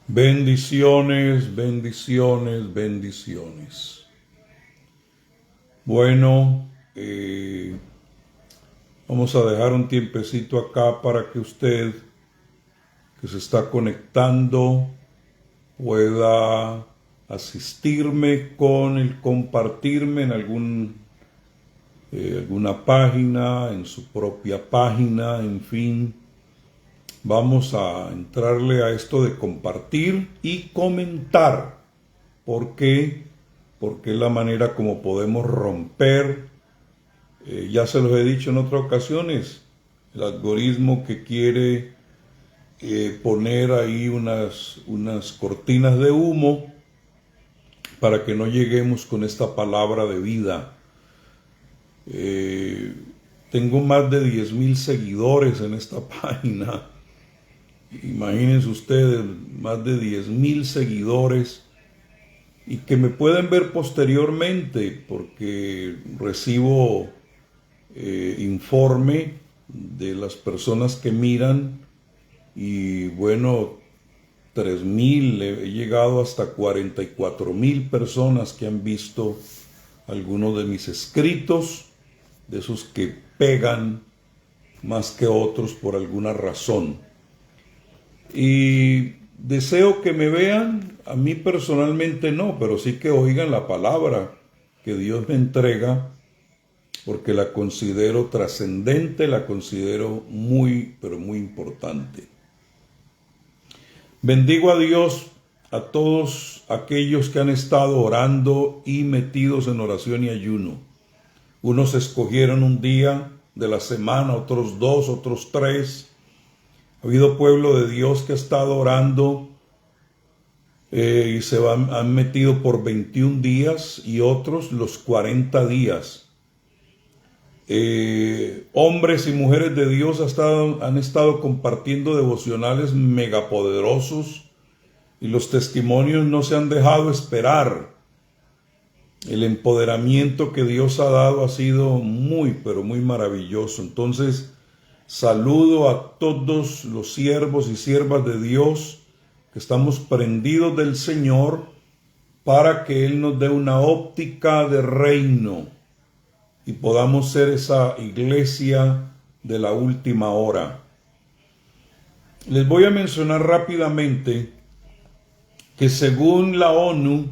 Bendiciones, bendiciones, bendiciones. Bueno, vamos a dejar un tiempecito acá para que usted que se está conectando pueda asistirme con el compartirme en alguna página, en su propia página, en fin. Vamos a entrarle a esto de compartir y comentar. ¿Por qué? Porque es la manera como podemos romper, ya se los he dicho en otras ocasiones, el algoritmo que quiere poner ahí unas cortinas de humo para que no lleguemos con esta palabra de vida. Tengo más de 10,000 seguidores en esta página. Imagínense ustedes, más de 10,000 seguidores y que me pueden ver posteriormente porque recibo informe de las personas que miran y bueno, 3,000, he llegado hasta 44,000 personas que han visto algunos de mis escritos, de esos que pegan más que otros por alguna razón. Y deseo que me vean, a mí personalmente no, pero sí que oigan la palabra que Dios me entrega, porque la considero trascendente, la considero muy, pero muy importante. Bendigo a Dios, a todos aquellos que han estado orando y metidos en oración y ayuno. Unos escogieron un día de la semana, otros 2, otros 3. Ha habido pueblo de Dios que ha estado orando y han metido por 21 días y otros los 40 días. Hombres y mujeres de Dios han estado compartiendo devocionales megapoderosos y los testimonios no se han dejado esperar. El empoderamiento que Dios ha dado ha sido muy, pero muy maravilloso. Entonces, saludo a todos los siervos y siervas de Dios que estamos prendidos del Señor para que Él nos dé una óptica de reino y podamos ser esa iglesia de la última hora. Les voy a mencionar rápidamente que según la ONU,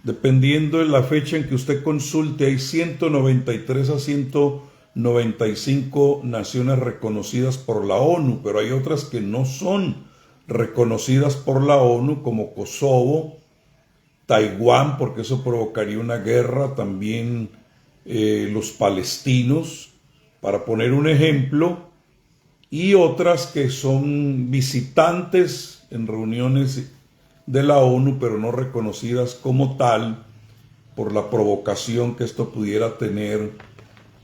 dependiendo de la fecha en que usted consulte, hay 193 a 195 naciones reconocidas por la ONU, pero hay otras que no son reconocidas por la ONU, como Kosovo, Taiwán, porque eso provocaría una guerra, también los palestinos, para poner un ejemplo, y otras que son visitantes en reuniones de la ONU, pero no reconocidas como tal, por la provocación que esto pudiera tener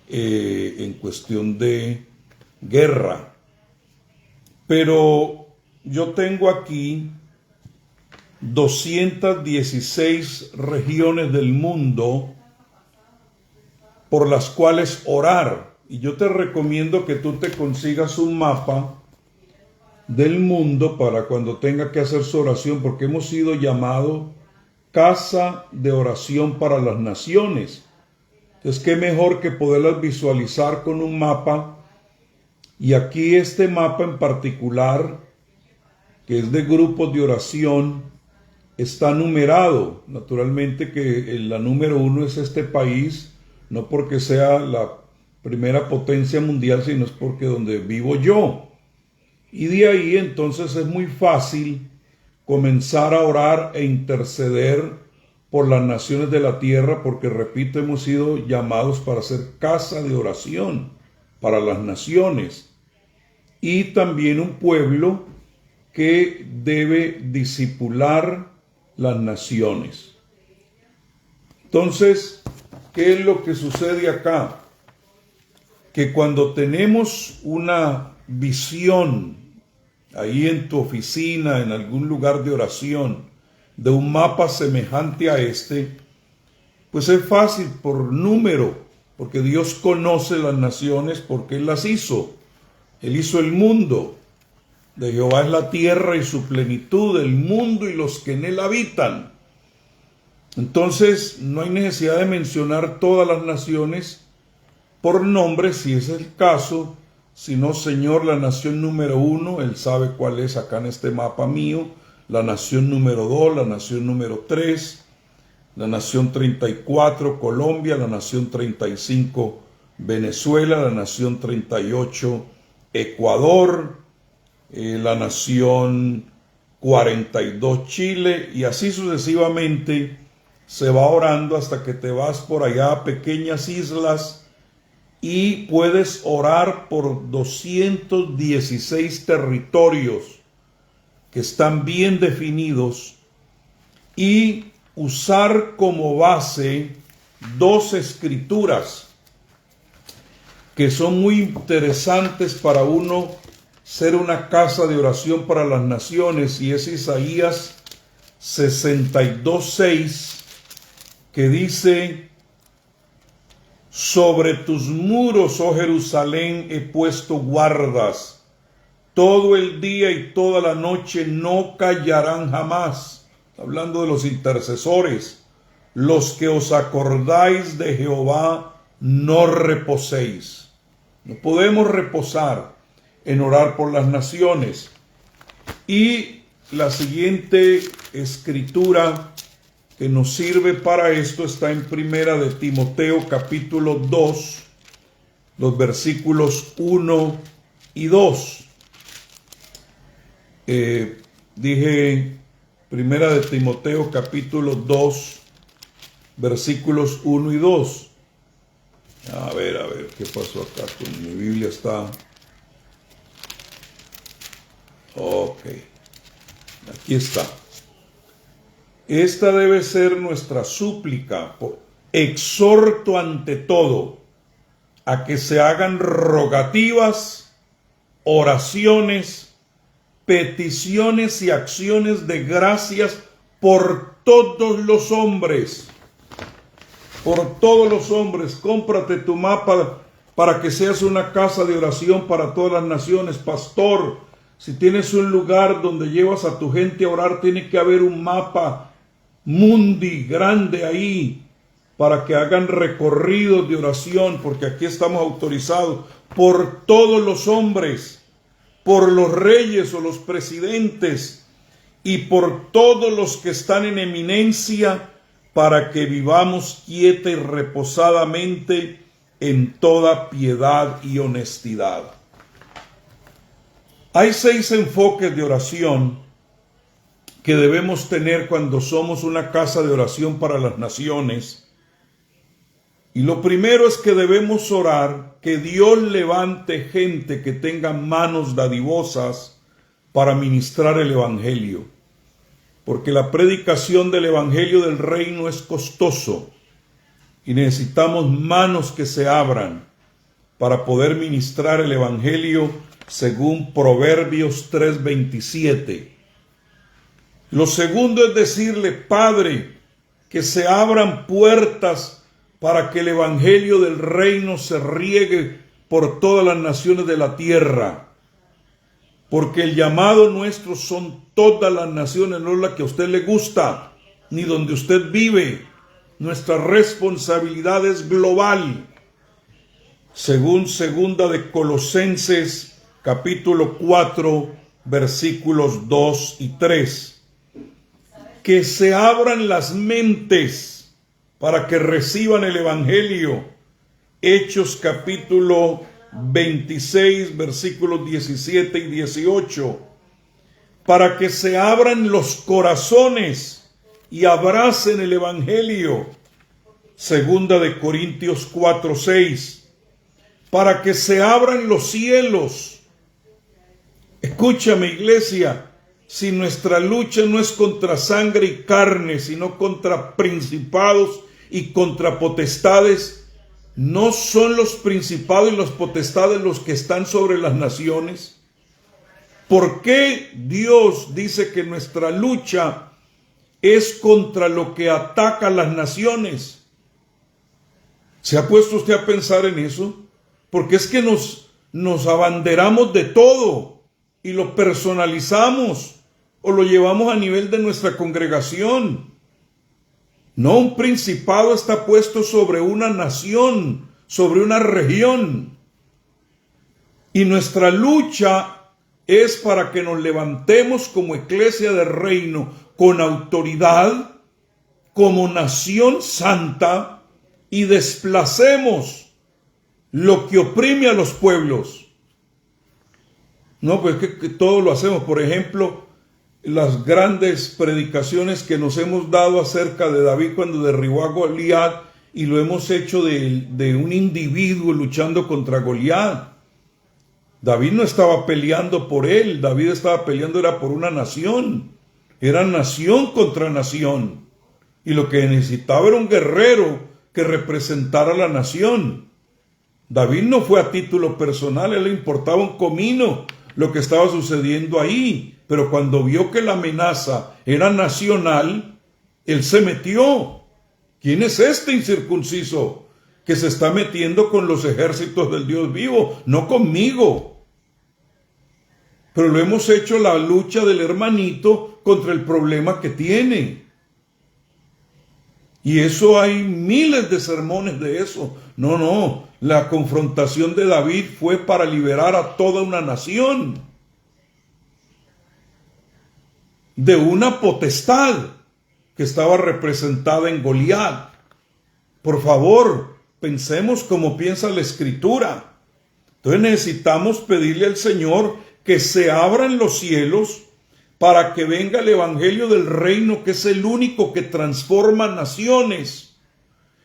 en cuestión de guerra. Pero yo tengo aquí 216 regiones del mundo por las cuales orar. Y yo te recomiendo que tú te consigas un mapa del mundo para cuando tenga que hacer su oración, porque hemos sido llamados casa de oración para las naciones. Entonces, qué mejor que poderlas visualizar con un mapa. Y aquí este mapa en particular, que es de grupos de oración, está numerado. Naturalmente que la número 1 es este país, no porque sea la primera potencia mundial, sino es porque donde vivo yo. Y de ahí entonces es muy fácil comenzar a orar e interceder por las naciones de la tierra, porque repito, hemos sido llamados para ser casa de oración para las naciones. Y también un pueblo que debe discipular las naciones. Entonces, ¿qué es lo que sucede acá? Que cuando tenemos una visión ahí en tu oficina, en algún lugar de oración, de un mapa semejante a este, pues es fácil por número, porque Dios conoce las naciones porque Él las hizo. Él hizo el mundo. De Jehová es la tierra y su plenitud, el mundo y los que en él habitan. Entonces, no hay necesidad de mencionar todas las naciones por nombre, si ese es el caso, sino, Señor, la nación número 1, Él sabe cuál es acá en este mapa mío, la nación número 2, la nación número 3, la nación 34, Colombia, la nación 35, Venezuela, la nación 38, Ecuador, la nación 42, Chile, y así sucesivamente se va orando hasta que te vas por allá a pequeñas islas y puedes orar por 216 territorios que están bien definidos y usar como base dos escrituras que son muy interesantes para uno ser una casa de oración para las naciones, y es Isaías 62:6, que dice: sobre tus muros, oh Jerusalén, he puesto guardas, todo el día y toda la noche no callarán jamás. Hablando de los intercesores, los que os acordáis de Jehová, no reposéis. No podemos reposar en orar por las naciones. Y la siguiente escritura que nos sirve para esto está en Primera de Timoteo capítulo 2, los versículos 1 y 2. Dije Primera de Timoteo capítulo 2, versículos 1 y 2. A ver, ¿qué pasó acá? Mi Biblia está... Ok, aquí está. Esta debe ser nuestra súplica. Exhorto ante todo a que se hagan rogativas, oraciones, peticiones y acciones de gracias por todos los hombres. Por todos los hombres. Cómprate tu mapa para que seas una casa de oración para todas las naciones. Pastor, si tienes un lugar donde llevas a tu gente a orar, tiene que haber un mapa mundi grande ahí para que hagan recorridos de oración, porque aquí estamos autorizados por todos los hombres, por los reyes o los presidentes y por todos los que están en eminencia, para que vivamos quieta y reposadamente en toda piedad y honestidad. Hay 6 enfoques de oración que debemos tener cuando somos una casa de oración para las naciones. Y lo primero es que debemos orar que Dios levante gente que tenga manos dadivosas para ministrar el evangelio. Porque la predicación del evangelio del reino es costoso y necesitamos manos que se abran para poder ministrar el evangelio según Proverbios 3:27. Lo segundo es decirle: Padre, que se abran puertas para que el evangelio del reino se riegue por todas las naciones de la tierra. Porque el llamado nuestro son todas las naciones, no la que a usted le gusta, ni donde usted vive. Nuestra responsabilidad es global. Según segunda de Colosenses, capítulo 4, versículos 2 y 3. Que se abran las mentes para que reciban el evangelio. Hechos capítulo 26, versículos 17 y 18. Para que se abran los corazones y abracen el evangelio. Segunda de Corintios 4, 6. Para que se abran los cielos. Escúchame, iglesia, si nuestra lucha no es contra sangre y carne, sino contra principados y contra potestades, ¿no son los principados y los potestades los que están sobre las naciones? ¿Por qué Dios dice que nuestra lucha es contra lo que ataca a las naciones? ¿Se ha puesto usted a pensar en eso? Porque es que nos abanderamos de todo. y lo personalizamos o lo llevamos a nivel de nuestra congregación. No, un principado está puesto sobre una nación, sobre una región. Y nuestra lucha es para que nos levantemos como iglesia del reino con autoridad, como nación santa, y desplacemos lo que oprime a los pueblos. No, pues que todo lo hacemos. Por ejemplo, las grandes predicaciones que nos hemos dado acerca de David cuando derribó a Goliat, y lo hemos hecho de un individuo luchando contra Goliat. David no estaba peleando por él, David estaba peleando era por una nación. Era nación contra nación. Y lo que necesitaba era un guerrero que representara a la nación. David no fue a título personal, a él le importaba un comino lo que estaba sucediendo ahí. Pero cuando vio que la amenaza era nacional, él se metió. ¿Quién es este incircunciso que se está metiendo con los ejércitos del Dios vivo? No conmigo. Pero lo hemos hecho la lucha del hermanito contra el problema que tiene. Y eso hay miles de sermones de eso. No, la confrontación de David fue para liberar a toda una nación de una potestad que estaba representada en Goliat. Por favor, pensemos como piensa la Escritura. Entonces necesitamos pedirle al Señor que se abran los cielos para que venga el evangelio del reino, que es el único que transforma naciones.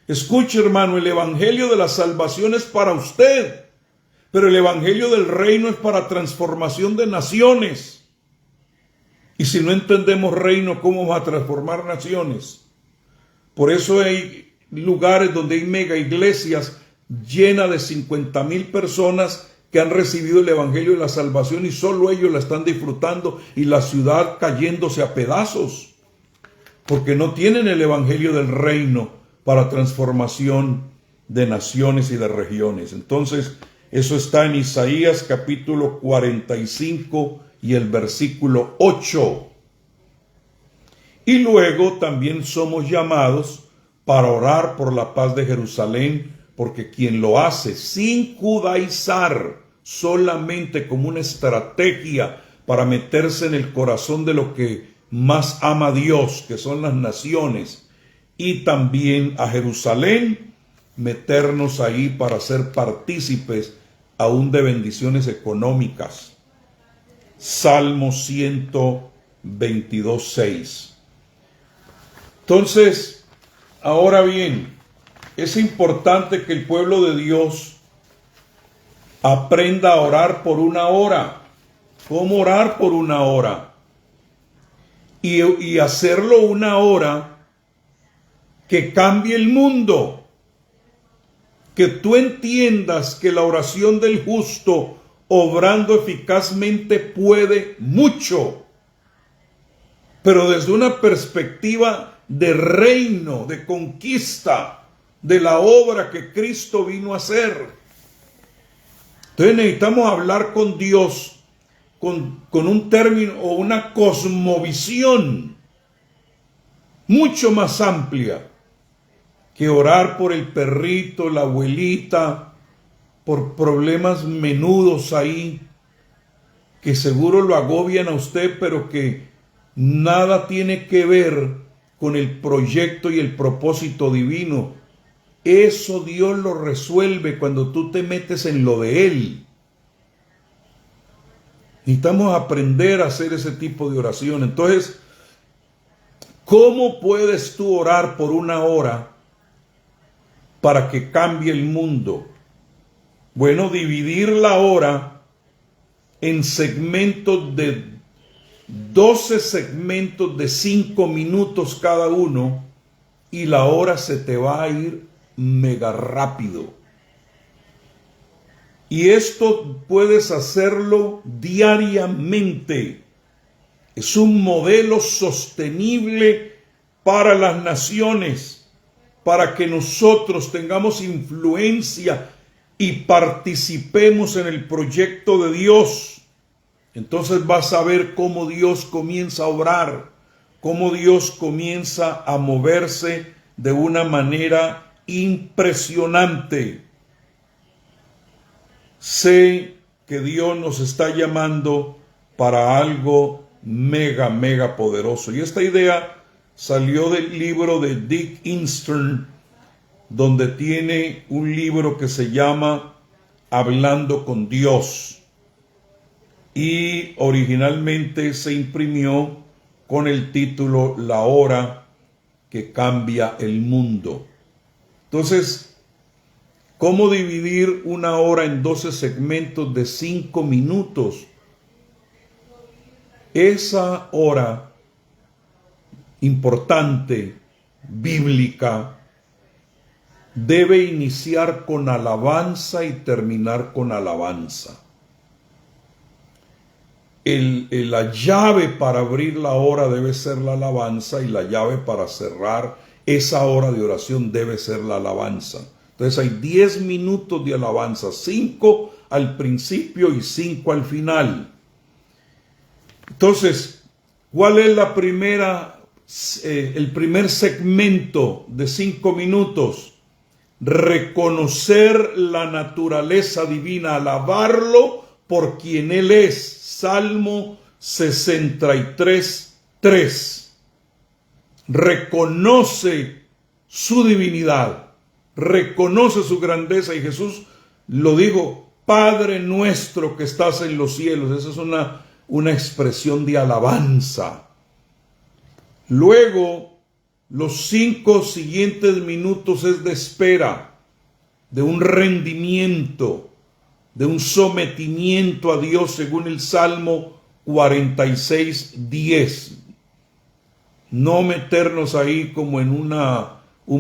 Escuche, hermano, el evangelio de la salvación es para usted, pero el evangelio del reino es para transformación de naciones. Y si no entendemos reino, ¿cómo va a transformar naciones? Por eso hay lugares donde hay mega iglesias llenas de 50,000 personas que han recibido el evangelio de la salvación y solo ellos la están disfrutando, y la ciudad cayéndose a pedazos porque no tienen el evangelio del reino para transformación de naciones y de regiones. Entonces, eso está en Isaías capítulo 45 y el versículo 8. Y luego también somos llamados para orar por la paz de Jerusalén, porque quien lo hace sin judaizar, solamente como una estrategia para meterse en el corazón de lo que más ama a Dios, que son las naciones, y también a Jerusalén, meternos ahí para ser partícipes aún de bendiciones económicas. Salmo 122:6. Entonces, ahora bien, es importante que el pueblo de Dios aprenda a orar por una hora. ¿Cómo orar por una hora? Y hacerlo una hora que cambie el mundo. Que tú entiendas que la oración del justo, obrando eficazmente, puede mucho. Pero desde una perspectiva de reino, de conquista, de la obra que Cristo vino a hacer. Entonces necesitamos hablar con Dios con un término o una cosmovisión mucho más amplia que orar por el perrito, la abuelita, por problemas menudos ahí que seguro lo agobian a usted, pero que nada tiene que ver con el proyecto y el propósito divino. Eso Dios lo resuelve cuando tú te metes en lo de Él. Necesitamos aprender a hacer ese tipo de oración. Entonces, ¿cómo puedes tú orar por una hora para que cambie el mundo? Bueno, dividir la hora en segmentos de 12 segmentos de 5 minutos cada uno, y la hora se te va a ir mega rápido. Y esto puedes hacerlo diariamente. Es un modelo sostenible para las naciones, para que nosotros tengamos influencia y participemos en el proyecto de Dios. Entonces vas a ver cómo Dios comienza a obrar, cómo Dios comienza a moverse de una manera impresionante. Sé que Dios nos está llamando para algo mega poderoso. Y esta idea salió del libro de Dick Eastern, donde tiene un libro que se llama Hablando con Dios. Y originalmente se imprimió con el título La hora que cambia el mundo. Entonces, ¿cómo dividir una hora en 12 segmentos de 5 minutos? Esa hora importante, bíblica, debe iniciar con alabanza y terminar con alabanza. La llave para abrir la hora debe ser la alabanza, y la llave para cerrar esa hora de oración debe ser la alabanza. Entonces hay 10 minutos de alabanza, 5 al principio y 5 al final. Entonces, ¿cuál es el primer segmento de 5 minutos? Reconocer la naturaleza divina, alabarlo por quien Él es. Salmo 63:3. Reconoce su divinidad, reconoce su grandeza, y Jesús lo dijo: Padre nuestro que estás en los cielos. Esa es una expresión de alabanza. Luego, los 5 siguientes minutos es de espera, de un rendimiento, de un sometimiento a Dios según el Salmo 46:10. No meternos ahí como en un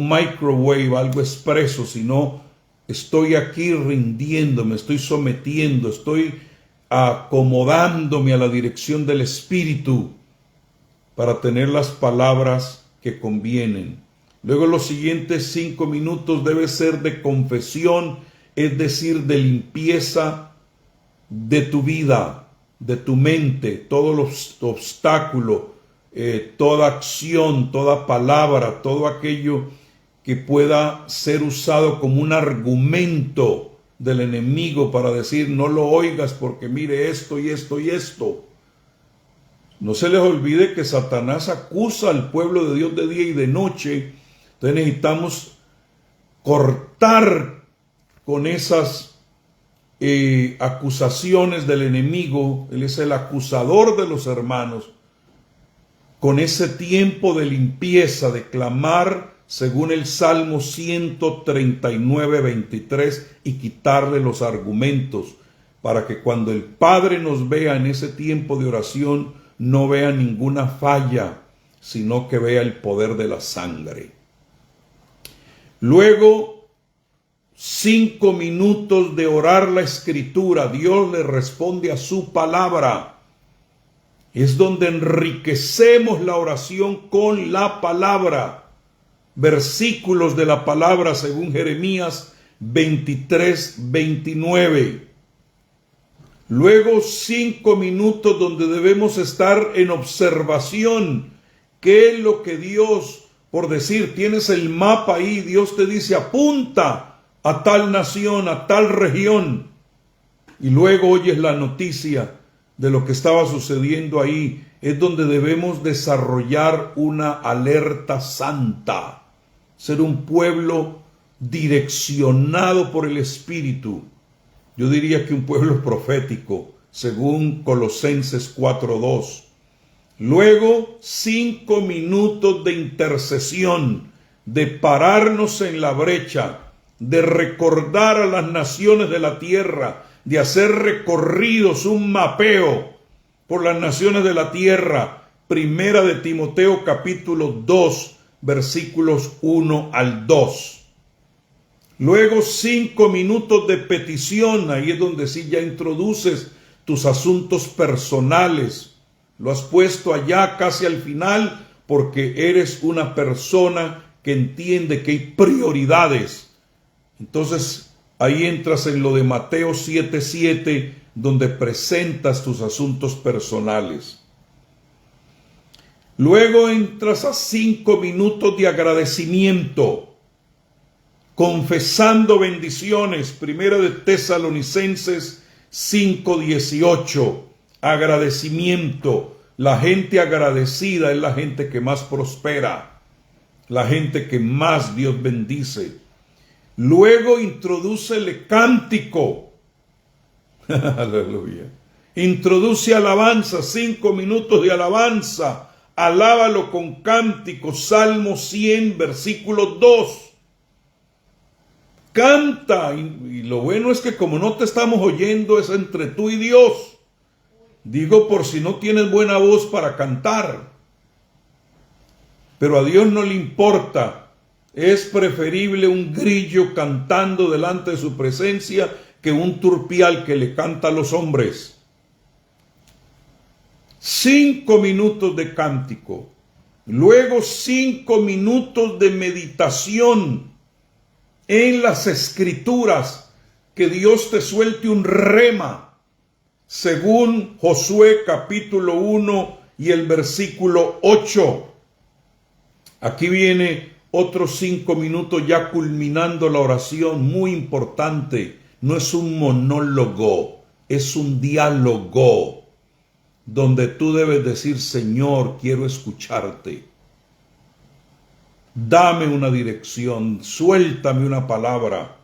microwave, algo expreso, sino estoy aquí rindiéndome, estoy sometiendo, estoy acomodándome a la dirección del Espíritu para tener las palabras que convienen. Luego los siguientes 5 minutos debe ser de confesión, es decir, de limpieza de tu vida, de tu mente, todos los obstáculos, toda acción, toda palabra, todo aquello que pueda ser usado como un argumento del enemigo para decir: no lo oigas porque mire esto y esto y esto. No se les olvide que Satanás acusa al pueblo de Dios de día y de noche. Entonces necesitamos cortar con esas acusaciones del enemigo. Él es el acusador de los hermanos. Con ese tiempo de limpieza, de clamar según el Salmo 139:23, y quitarle los argumentos, para que cuando el Padre nos vea en ese tiempo de oración, no vea ninguna falla, sino que vea el poder de la sangre. Luego, 5 minutos de orar la Escritura. Dios le responde a su palabra. Es donde enriquecemos la oración con la palabra. Versículos de la palabra según Jeremías 23:29. Luego 5 minutos donde debemos estar en observación. ¿Qué es lo que Dios, por decir, tienes el mapa ahí, Dios te dice: apunta a tal nación, a tal región, y luego oyes la noticia de lo que estaba sucediendo ahí? Es donde debemos desarrollar una alerta santa, ser un pueblo direccionado por el Espíritu. Yo diría que un pueblo profético, según Colosenses 4:2. Luego, 5 minutos de intercesión, de pararnos en la brecha, de recordar a las naciones de la tierra, de hacer recorridos, un mapeo por las naciones de la tierra. Primera de Timoteo capítulo 2, versículos 1 al 2. Luego 5 minutos de petición. Ahí es donde sí ya introduces tus asuntos personales. Lo has puesto allá casi al final porque eres una persona que entiende que hay prioridades. Entonces ahí entras en lo de Mateo 7:7, donde presentas tus asuntos personales. Luego entras a 5 minutos de agradecimiento, confesando bendiciones. Primera de Tesalonicenses 5:18. Agradecimiento. La gente agradecida es la gente que más prospera, la gente que más Dios bendice. Luego introdúcele cántico. Aleluya. Introduce alabanza, 5 minutos de alabanza. Alábalo con cántico. Salmo 100, versículo 2. Canta. Y lo bueno es que como no te estamos oyendo, es entre tú y Dios. Digo por si no tienes buena voz para cantar. Pero a Dios no le importa. Es preferible un grillo cantando delante de su presencia que un turpial que le canta a los hombres. 5 minutos de cántico. Luego 5 minutos de meditación en las Escrituras. Que Dios te suelte un rema. Según Josué capítulo 1 y el versículo 8. Aquí viene otros 5 minutos ya culminando la oración, muy importante. No es un monólogo, es un diálogo donde tú debes decir: Señor, quiero escucharte. Dame una dirección, suéltame una palabra.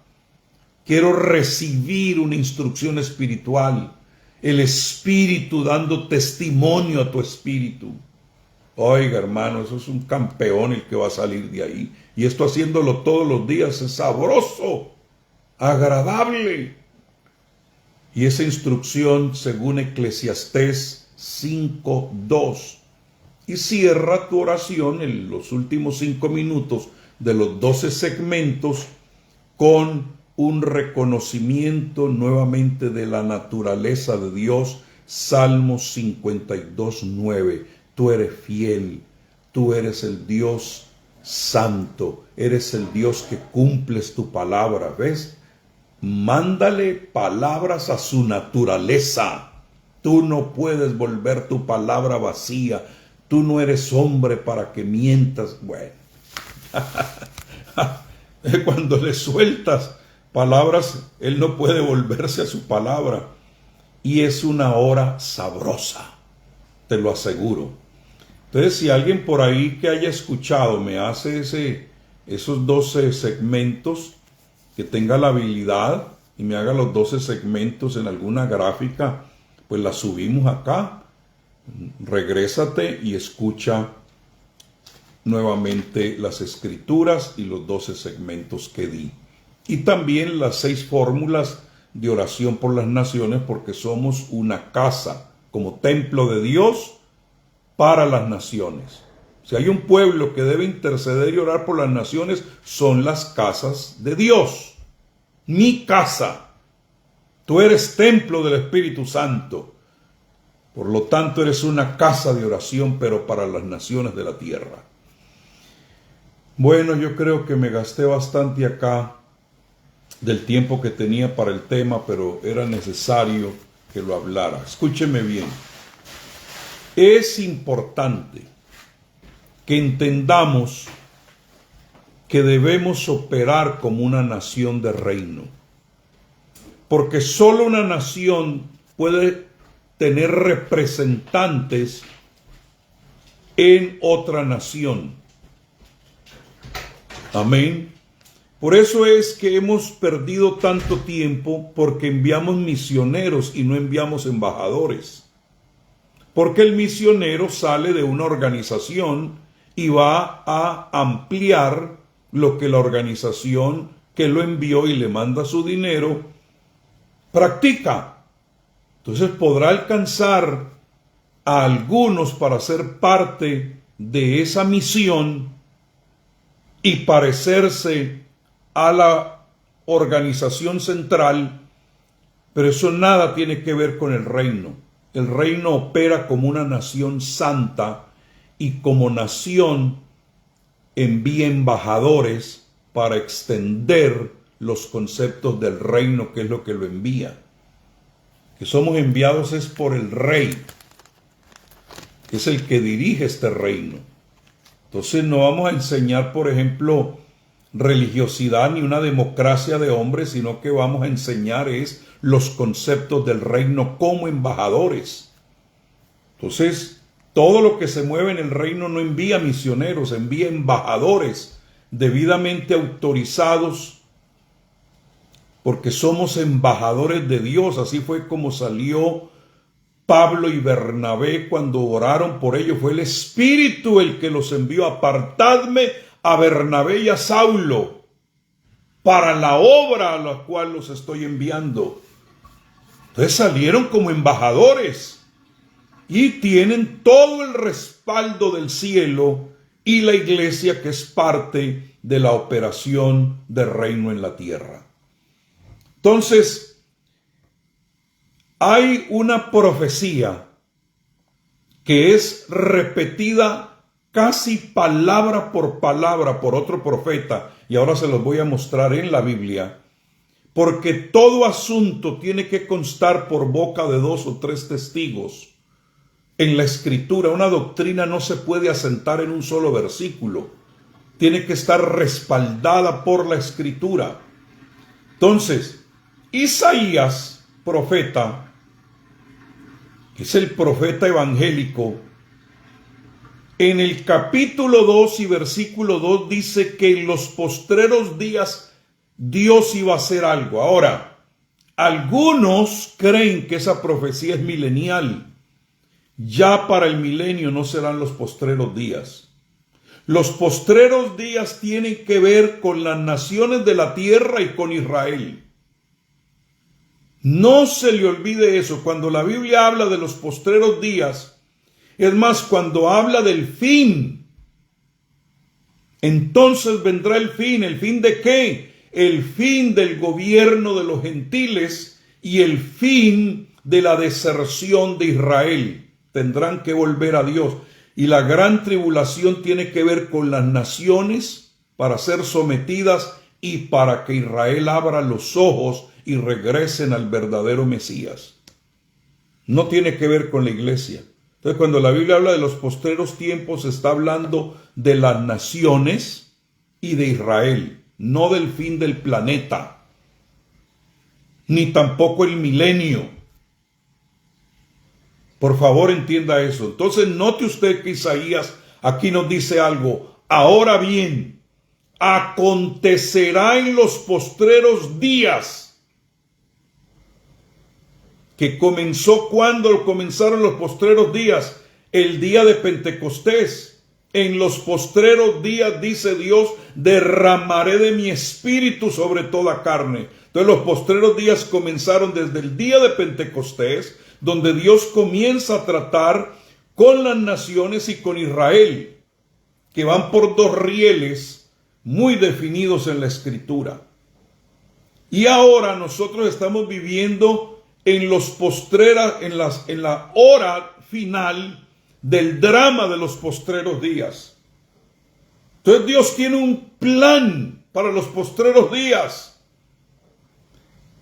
Quiero recibir una instrucción espiritual. El Espíritu dando testimonio a tu espíritu. Oiga, hermano, eso es un campeón el que va a salir de ahí. Y esto haciéndolo todos los días es sabroso, agradable. Y esa instrucción según Eclesiastés 5:2. Y cierra tu oración en los últimos 5 minutos de los 12 segmentos con un reconocimiento nuevamente de la naturaleza de Dios. Salmos 52:9. Tú eres fiel, tú eres el Dios santo, eres el Dios que cumples tu palabra. ¿Ves? Mándale palabras a su naturaleza. Tú no puedes volver tu palabra vacía. Tú no eres hombre para que mientas. Bueno, cuando le sueltas palabras, él no puede volverse a su palabra. Y es una hora sabrosa, te lo aseguro. Entonces, si alguien por ahí que haya escuchado me hace esos 12 segmentos, que tenga la habilidad y me haga los 12 segmentos en alguna gráfica, pues la subimos acá. Regrésate y escucha nuevamente las Escrituras y los 12 segmentos que di. Y también las 6 fórmulas de oración por las naciones, porque somos una casa como templo de Dios para las naciones. Si hay un pueblo que debe interceder y orar por las naciones, son las casas de Dios. Mi casa. Tú eres templo del Espíritu Santo. Por lo tanto, eres una casa de oración, pero para las naciones de la tierra. Bueno, yo creo que me gasté bastante acá del tiempo que tenía para el tema, pero era necesario que lo hablara. Escúcheme bien. Es importante que entendamos que debemos operar como una nación de reino. Porque solo una nación puede tener representantes en otra nación. Amén. Por eso es que hemos perdido tanto tiempo, porque enviamos misioneros y no enviamos embajadores. Porque el misionero sale de una organización y va a ampliar lo que la organización que lo envió y le manda su dinero practica. Entonces podrá alcanzar a algunos para ser parte de esa misión y parecerse a la organización central, pero eso nada tiene que ver con el reino. El reino opera como una nación santa y como nación envía embajadores para extender los conceptos del reino, que es lo que lo envía. que somos enviados es por el rey, que es el que dirige este reino. Entonces no vamos a enseñar, por ejemplo, religiosidad ni una democracia de hombres, sino que vamos a enseñar es los conceptos del reino como embajadores. Entonces, todo lo que se mueve en el reino no envía misioneros, envía embajadores debidamente autorizados, porque somos embajadores de Dios. Así fue como salió Pablo y Bernabé cuando oraron por ellos. Fue el Espíritu el que los envió. Apartadme a Bernabé y a Saulo para la obra a la cual los estoy enviando. Entonces salieron como embajadores y tienen todo el respaldo del cielo y la iglesia, que es parte de la operación del reino en la tierra. Entonces, hay una profecía que es repetida casi palabra por palabra por otro profeta, y ahora se los voy a mostrar en la Biblia, porque todo asunto tiene que constar por boca de 2 o 3 testigos. En la Escritura, una doctrina no se puede asentar en un solo versículo, tiene que estar respaldada por la Escritura. Entonces, Isaías, profeta, que es el profeta evangélico, en el capítulo 2 y versículo 2 dice que en los postreros días Dios iba a hacer algo. Ahora, algunos creen que esa profecía es milenial. Ya para el milenio no serán los postreros días. Los postreros días tienen que ver con las naciones de la tierra y con Israel. No se le olvide eso. Cuando la Biblia habla de los postreros días, es más, cuando habla del fin, entonces vendrá el fin. ¿El fin de qué? El fin del gobierno de los gentiles y el fin de la deserción de Israel. Tendrán que volver a Dios. Y la gran tribulación tiene que ver con las naciones para ser sometidas y para que Israel abra los ojos y regresen al verdadero Mesías. No tiene que ver con la iglesia. Entonces, cuando la Biblia habla de los postreros tiempos, está hablando de las naciones y de Israel, no del fin del planeta, ni tampoco el milenio. Por favor, entienda eso. Entonces, note usted que Isaías aquí nos dice algo. Ahora bien, acontecerá en los postreros días, que comenzó cuando comenzaron los postreros días, el día de Pentecostés. En los postreros días, dice Dios, derramaré de mi espíritu sobre toda carne. Entonces los postreros días comenzaron desde el día de Pentecostés, donde Dios comienza a tratar con las naciones y con Israel, que van por 2 rieles muy definidos en la Escritura. Y ahora nosotros estamos viviendo en la hora final del drama de los postreros días. Entonces Dios tiene un plan para los postreros días,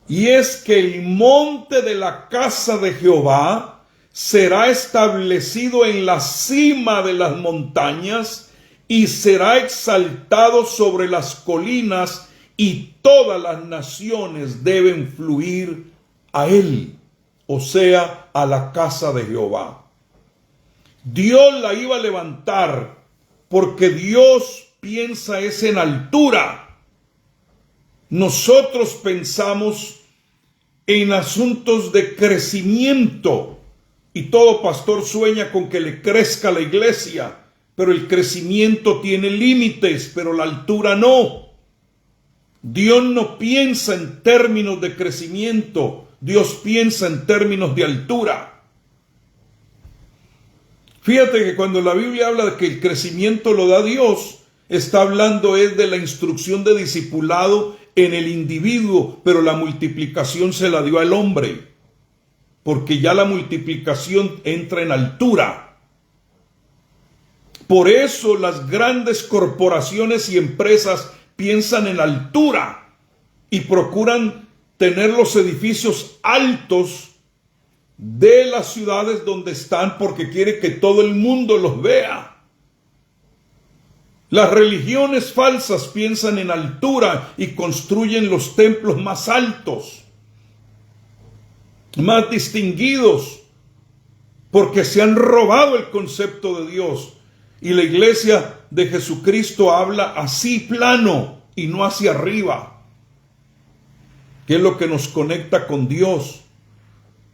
y es que el monte de la casa de Jehová será establecido en la cima de las montañas y será exaltado sobre las colinas, y todas las naciones deben fluir a él, o sea, a la casa de Jehová. Dios la iba a levantar porque Dios piensa es en altura. Nosotros pensamos en asuntos de crecimiento, y todo pastor sueña con que le crezca la iglesia, pero el crecimiento tiene límites, pero la altura no. Dios no piensa en términos de crecimiento, Dios piensa en términos de altura. Fíjate que cuando la Biblia habla de que el crecimiento lo da Dios, está hablando es de la instrucción de discipulado en el individuo, pero la multiplicación se la dio al hombre, porque ya la multiplicación entra en altura. Por eso las grandes corporaciones y empresas piensan en altura y procuran tener los edificios altos de las ciudades donde están porque quiere que todo el mundo los vea. Las religiones falsas piensan en altura y construyen los templos más altos, más distinguidos, porque se han robado el concepto de Dios. Y la iglesia de Jesucristo habla así plano y no hacia arriba, que es lo que nos conecta con Dios.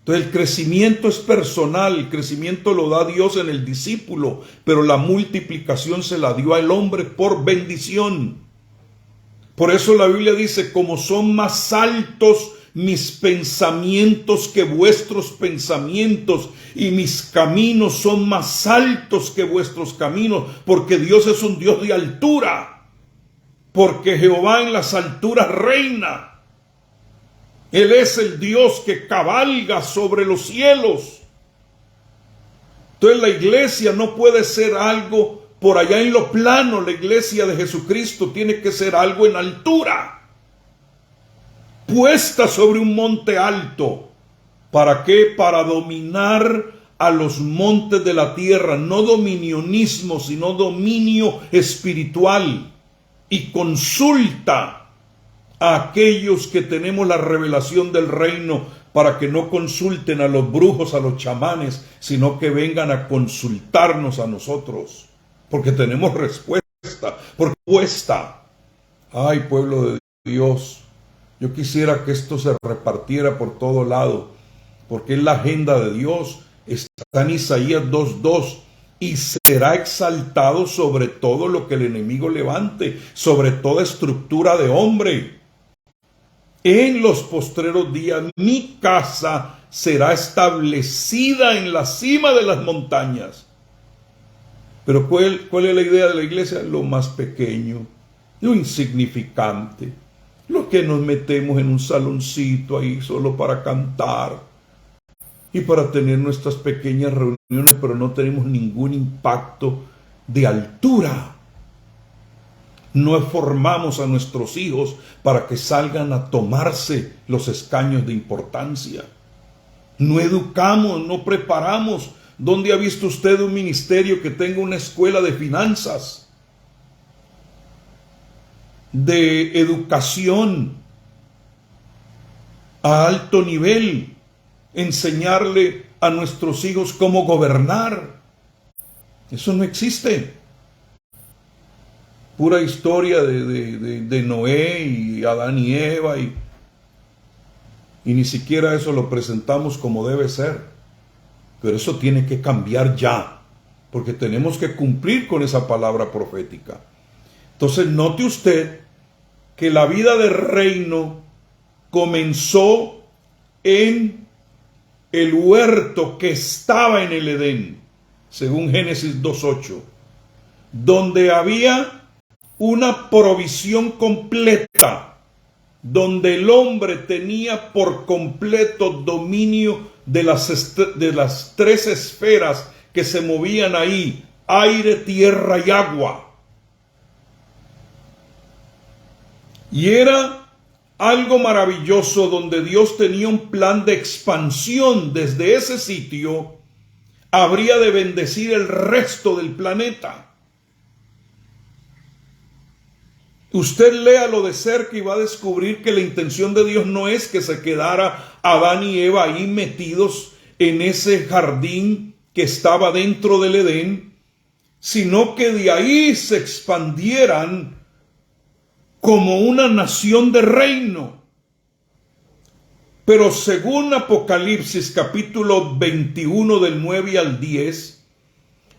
Entonces el crecimiento es personal, el crecimiento lo da Dios en el discípulo, pero la multiplicación se la dio al hombre por bendición. Por eso la Biblia dice, como son más altos mis pensamientos que vuestros pensamientos, y mis caminos son más altos que vuestros caminos, porque Dios es un Dios de altura, porque Jehová en las alturas reina. Él es el Dios que cabalga sobre los cielos. Entonces la iglesia no puede ser algo por allá en lo plano. La iglesia de Jesucristo tiene que ser algo en altura, puesta sobre un monte alto. ¿Para qué? Para dominar a los montes de la tierra. No dominionismo, sino dominio espiritual. Y consulta a aquellos que tenemos la revelación del reino, para que no consulten a los brujos, a los chamanes, sino que vengan a consultarnos a nosotros, porque tenemos respuesta, Ay, pueblo de Dios, yo quisiera que esto se repartiera por todo lado, porque es la agenda de Dios. Está en Isaías 2:2. Y será exaltado sobre todo lo que el enemigo levante, sobre toda estructura de hombre. En los postreros días mi casa será establecida en la cima de las montañas. Pero ¿cuál es la idea de la iglesia? Lo más pequeño, lo insignificante, lo que nos metemos en un saloncito ahí solo para cantar y para tener nuestras pequeñas reuniones, pero no tenemos ningún impacto de altura. No formamos a nuestros hijos para que salgan a tomarse los escaños de importancia. No educamos, no preparamos. ¿Dónde ha visto usted un ministerio que tenga una escuela de finanzas, de educación a alto nivel? Enseñarle a nuestros hijos cómo gobernar. Eso no existe. Pura historia de Noé y Adán y Eva, y ni siquiera eso lo presentamos como debe ser. Pero eso tiene que cambiar ya, porque tenemos que cumplir con esa palabra profética. Entonces note usted que la vida del reino comenzó en el huerto que estaba en el Edén, según Génesis 2:8, donde había una provisión completa, donde el hombre tenía por completo dominio de las tres esferas que se movían ahí: aire, tierra y agua. Y era algo maravilloso, donde Dios tenía un plan de expansión. Desde ese sitio habría de bendecir el resto del planeta. Usted léalo de cerca y va a descubrir que la intención de Dios no es que se quedara Adán y Eva ahí metidos en ese jardín que estaba dentro del Edén, sino que de ahí se expandieran como una nación de reino. Pero según Apocalipsis capítulo 21 del 9 al 10,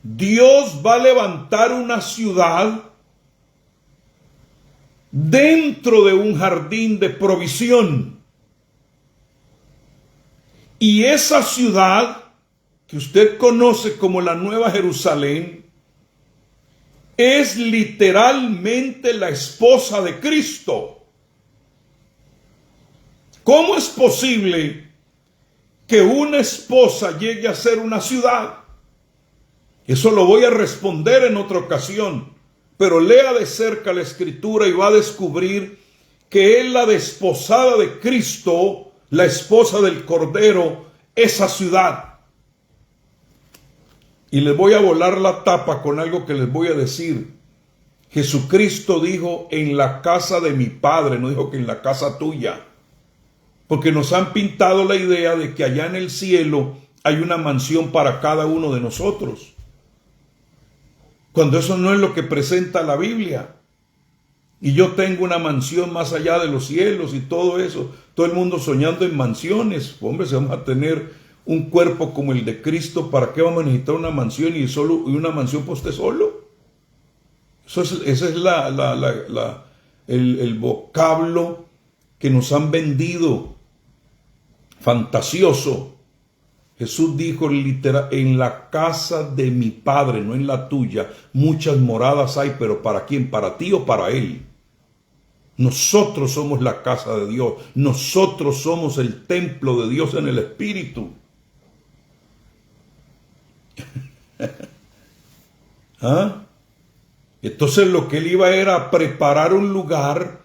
Dios va a levantar una ciudad dentro de un jardín de provisión. Y esa ciudad, que usted conoce como la Nueva Jerusalén, es literalmente la esposa de Cristo. ¿Cómo es posible que una esposa llegue a ser una ciudad? Eso lo voy a responder en otra ocasión. Pero lea de cerca la Escritura y va a descubrir que es la desposada de Cristo, la esposa del Cordero, esa ciudad. Y les voy a volar la tapa con algo que les voy a decir. Jesucristo dijo, en la casa de mi Padre, no dijo que en la casa tuya. Porque nos han pintado la idea de que allá en el cielo hay una mansión para cada uno de nosotros, cuando eso no es lo que presenta la Biblia. Y yo tengo una mansión más allá de los cielos y todo eso. Todo el mundo soñando en mansiones. Hombre, si vamos a tener un cuerpo como el de Cristo, ¿para qué vamos a necesitar una mansión y una mansión para usted solo? Ese es el vocablo que nos han vendido, fantasioso. Jesús dijo literal, en la casa de mi Padre, no en la tuya, muchas moradas hay, pero ¿para quién? ¿Para ti o para Él? Nosotros somos la casa de Dios, nosotros somos el templo de Dios en el Espíritu. ¿Ah? Entonces lo que Él iba era a preparar un lugar,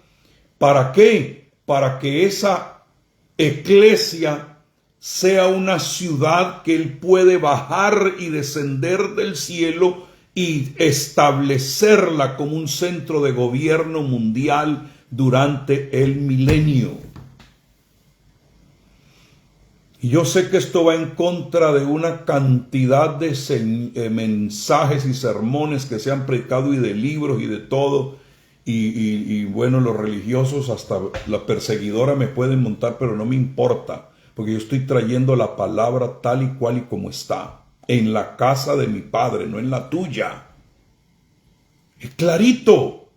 ¿para qué? Para que esa iglesia sea una ciudad que Él puede bajar y descender del cielo y establecerla como un centro de gobierno mundial durante el milenio. Y yo sé que esto va en contra de una cantidad de mensajes y sermones que se han predicado y de libros y de todo. Y bueno, los religiosos, hasta la perseguidora me pueden montar, pero no me importa. Porque yo estoy trayendo la palabra tal y cual y como está. En la casa de mi Padre, no en la tuya. Es clarito.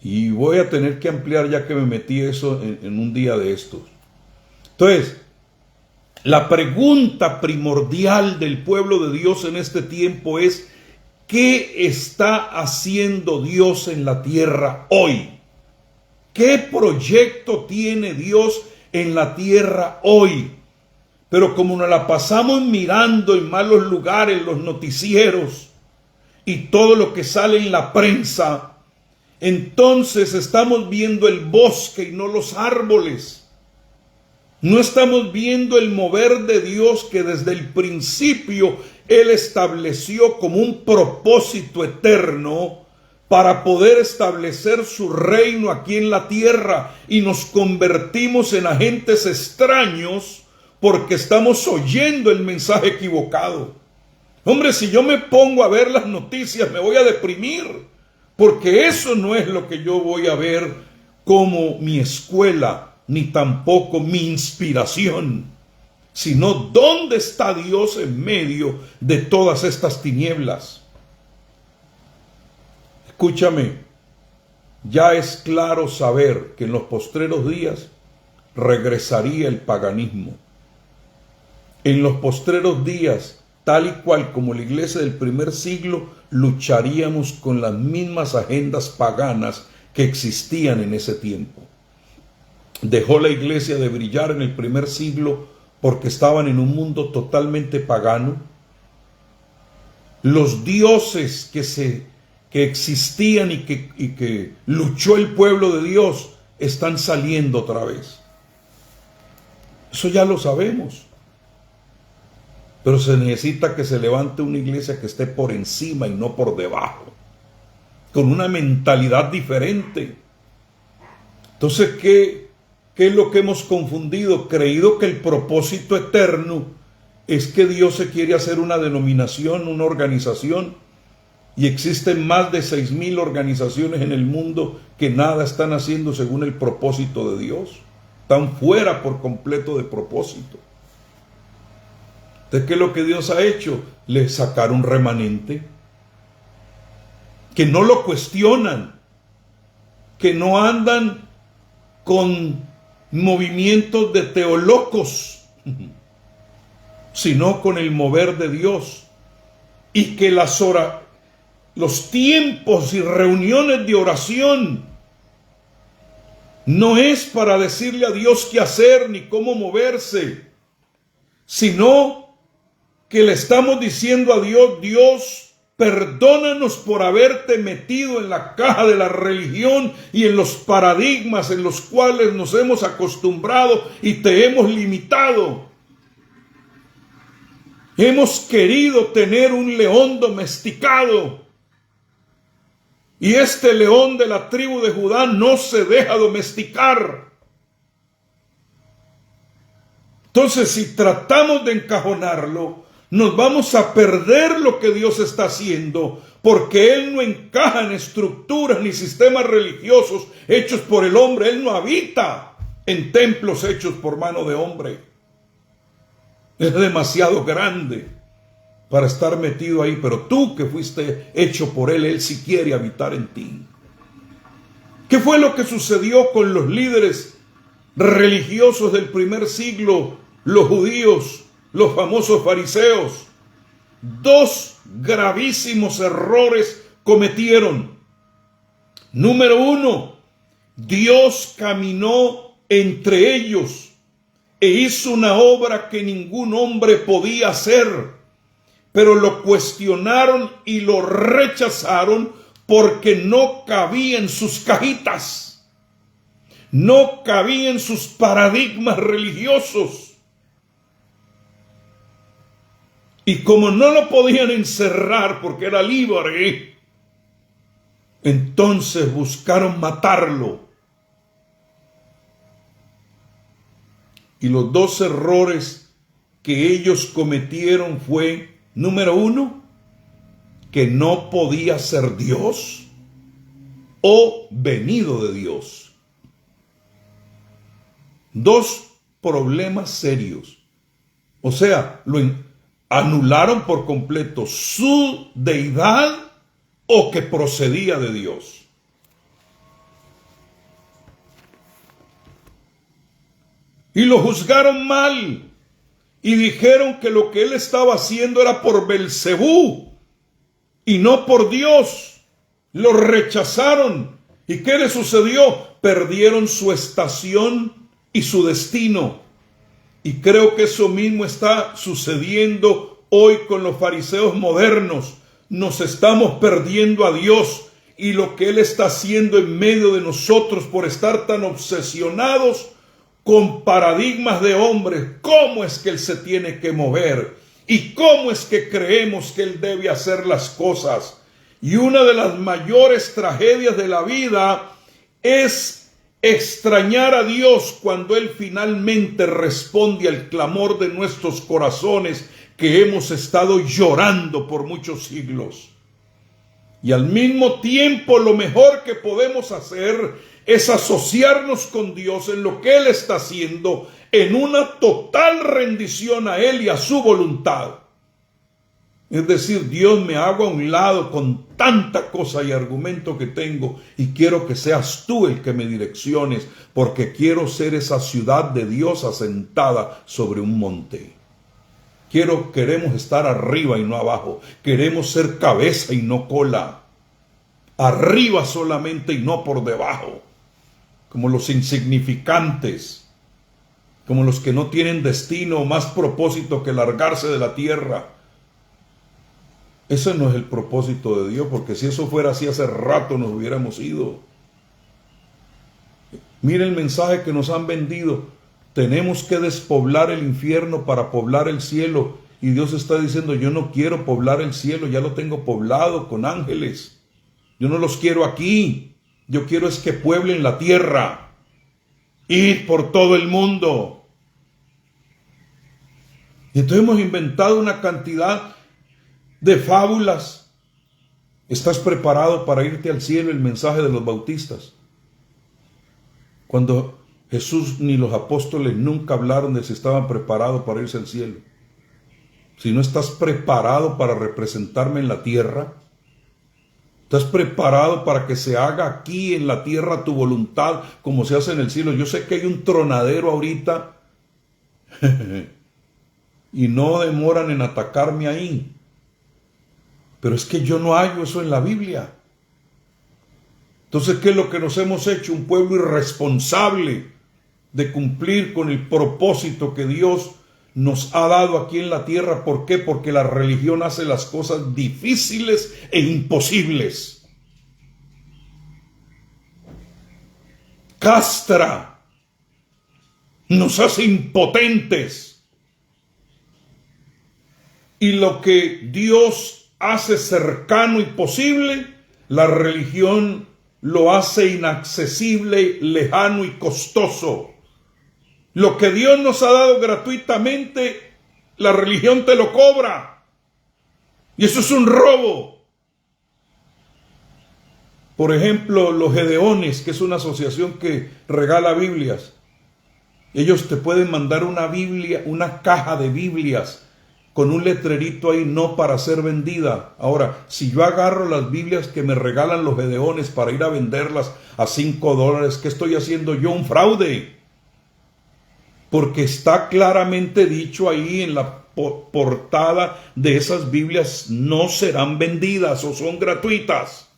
Y voy a tener que ampliar ya que me metí eso en un día de estos. Entonces, la pregunta primordial del pueblo de Dios en este tiempo es, ¿qué está haciendo Dios en la tierra hoy? ¿Qué proyecto tiene Dios en la tierra hoy? Pero como nos la pasamos mirando en malos lugares, los noticieros y todo lo que sale en la prensa, entonces estamos viendo el bosque y no los árboles. No estamos viendo el mover de Dios que desde el principio Él estableció como un propósito eterno para poder establecer su reino aquí en la tierra, y nos convertimos en agentes extraños porque estamos oyendo el mensaje equivocado. Hombre, si yo me pongo a ver las noticias me voy a deprimir, porque eso no es lo que yo voy a ver como mi escuela, ni tampoco mi inspiración, sino dónde está Dios en medio de todas estas tinieblas. Escúchame, ya es claro saber que en los postreros días regresaría el paganismo. En los postreros días, tal y cual como la iglesia del primer siglo, lucharíamos con las mismas agendas paganas que existían en ese tiempo. Dejó la iglesia de brillar en el primer siglo porque estaban en un mundo totalmente pagano. Los dioses que existían y que luchó el pueblo de Dios están saliendo otra vez. Eso ya lo sabemos. Pero se necesita que se levante una iglesia que esté por encima y no por debajo, con una mentalidad diferente. Entonces, ¿qué es lo que hemos confundido? Creído que el propósito eterno es que Dios se quiere hacer una denominación, una organización, y existen más de 6,000 organizaciones en el mundo que nada están haciendo según el propósito de Dios. Están fuera por completo de propósito. Entonces, ¿qué es lo que Dios ha hecho? Le sacaron un remanente que no lo cuestionan, que no andan con movimientos de teolocos, sino con el mover de Dios, y que los tiempos y reuniones de oración no es para decirle a Dios qué hacer ni cómo moverse, sino que le estamos diciendo a Dios: Dios, perdónanos por haberte metido en la caja de la religión y en los paradigmas en los cuales nos hemos acostumbrado y te hemos limitado. Hemos querido tener un león domesticado. Y este león de la tribu de Judá no se deja domesticar. Entonces, si tratamos de encajonarlo, nos vamos a perder lo que Dios está haciendo, porque Él no encaja en estructuras ni sistemas religiosos hechos por el hombre. Él no habita en templos hechos por mano de hombre. Es demasiado grande para estar metido ahí, pero tú que fuiste hecho por Él, Él sí quiere habitar en ti. ¿Qué fue lo que sucedió con los líderes religiosos del primer siglo, los judíos, los famosos fariseos? Dos gravísimos errores cometieron. Número uno, Dios caminó entre ellos e hizo una obra que ningún hombre podía hacer, pero lo cuestionaron y lo rechazaron porque no cabía en sus cajitas, no cabía en sus paradigmas religiosos. Y como no lo podían encerrar porque era libre, entonces buscaron matarlo. Y los dos errores que ellos cometieron fue, número uno, que no podía ser Dios o venido de Dios. Dos problemas serios. O sea, anularon por completo su deidad o que procedía de Dios. Y lo juzgaron mal y dijeron que lo que él estaba haciendo era por Belcebú y no por Dios. Lo rechazaron. ¿Y qué le sucedió? Perdieron su estación y su destino. Y creo que eso mismo está sucediendo hoy con los fariseos modernos. Nos estamos perdiendo a Dios y lo que Él está haciendo en medio de nosotros por estar tan obsesionados con paradigmas de hombres. ¿Cómo es que Él se tiene que mover? ¿Y cómo es que creemos que Él debe hacer las cosas? Y una de las mayores tragedias de la vida es extrañar a Dios cuando Él finalmente responde al clamor de nuestros corazones que hemos estado llorando por muchos siglos. Y al mismo tiempo lo mejor que podemos hacer es asociarnos con Dios en lo que Él está haciendo, en una total rendición a Él y a su voluntad. Es decir, Dios, me hago a un lado con tanta cosa y argumento que tengo y quiero que seas tú el que me direcciones, porque quiero ser esa ciudad de Dios asentada sobre un monte. Queremos estar arriba y no abajo. Queremos ser cabeza y no cola. Arriba solamente y no por debajo. Como los insignificantes. Como los que no tienen destino o más propósito que largarse de la tierra. Ese no es el propósito de Dios, porque si eso fuera así hace rato nos hubiéramos ido. Mire el mensaje que nos han vendido. Tenemos que despoblar el infierno para poblar el cielo. Y Dios está diciendo, yo no quiero poblar el cielo, ya lo tengo poblado con ángeles. Yo no los quiero aquí. Yo quiero es que pueblen la tierra. Ir por todo el mundo. Y entonces hemos inventado una cantidad de fábulas. ¿Estás preparado para irte al cielo? El mensaje de los bautistas. Cuando Jesús ni los apóstoles nunca hablaron de si estaban preparados para irse al cielo. Si no estás preparado para representarme en la tierra, ¿estás preparado para que se haga aquí en la tierra tu voluntad como se hace en el cielo? Yo sé que hay un tronadero ahorita y no demoran en atacarme ahí. Pero es que yo no hallo eso en la Biblia. Entonces, ¿qué es lo que nos hemos hecho? Un pueblo irresponsable de cumplir con el propósito que Dios nos ha dado aquí en la tierra. ¿Por qué? Porque la religión hace las cosas difíciles e imposibles. Castra. Nos hace impotentes. Y lo que Dios hace cercano y posible, la religión lo hace inaccesible, lejano y costoso. Lo que Dios nos ha dado gratuitamente, la religión te lo cobra. Y eso es un robo. Por ejemplo, los Gedeones, que es una asociación que regala Biblias. Ellos te pueden mandar una Biblia, una caja de Biblias con un letrerito ahí, no para ser vendida. Ahora, si yo agarro las Biblias que me regalan los Gedeones para ir a venderlas a $5, ¿qué estoy haciendo yo? Un fraude. Porque está claramente dicho ahí en la portada de esas Biblias, no serán vendidas o son gratuitas.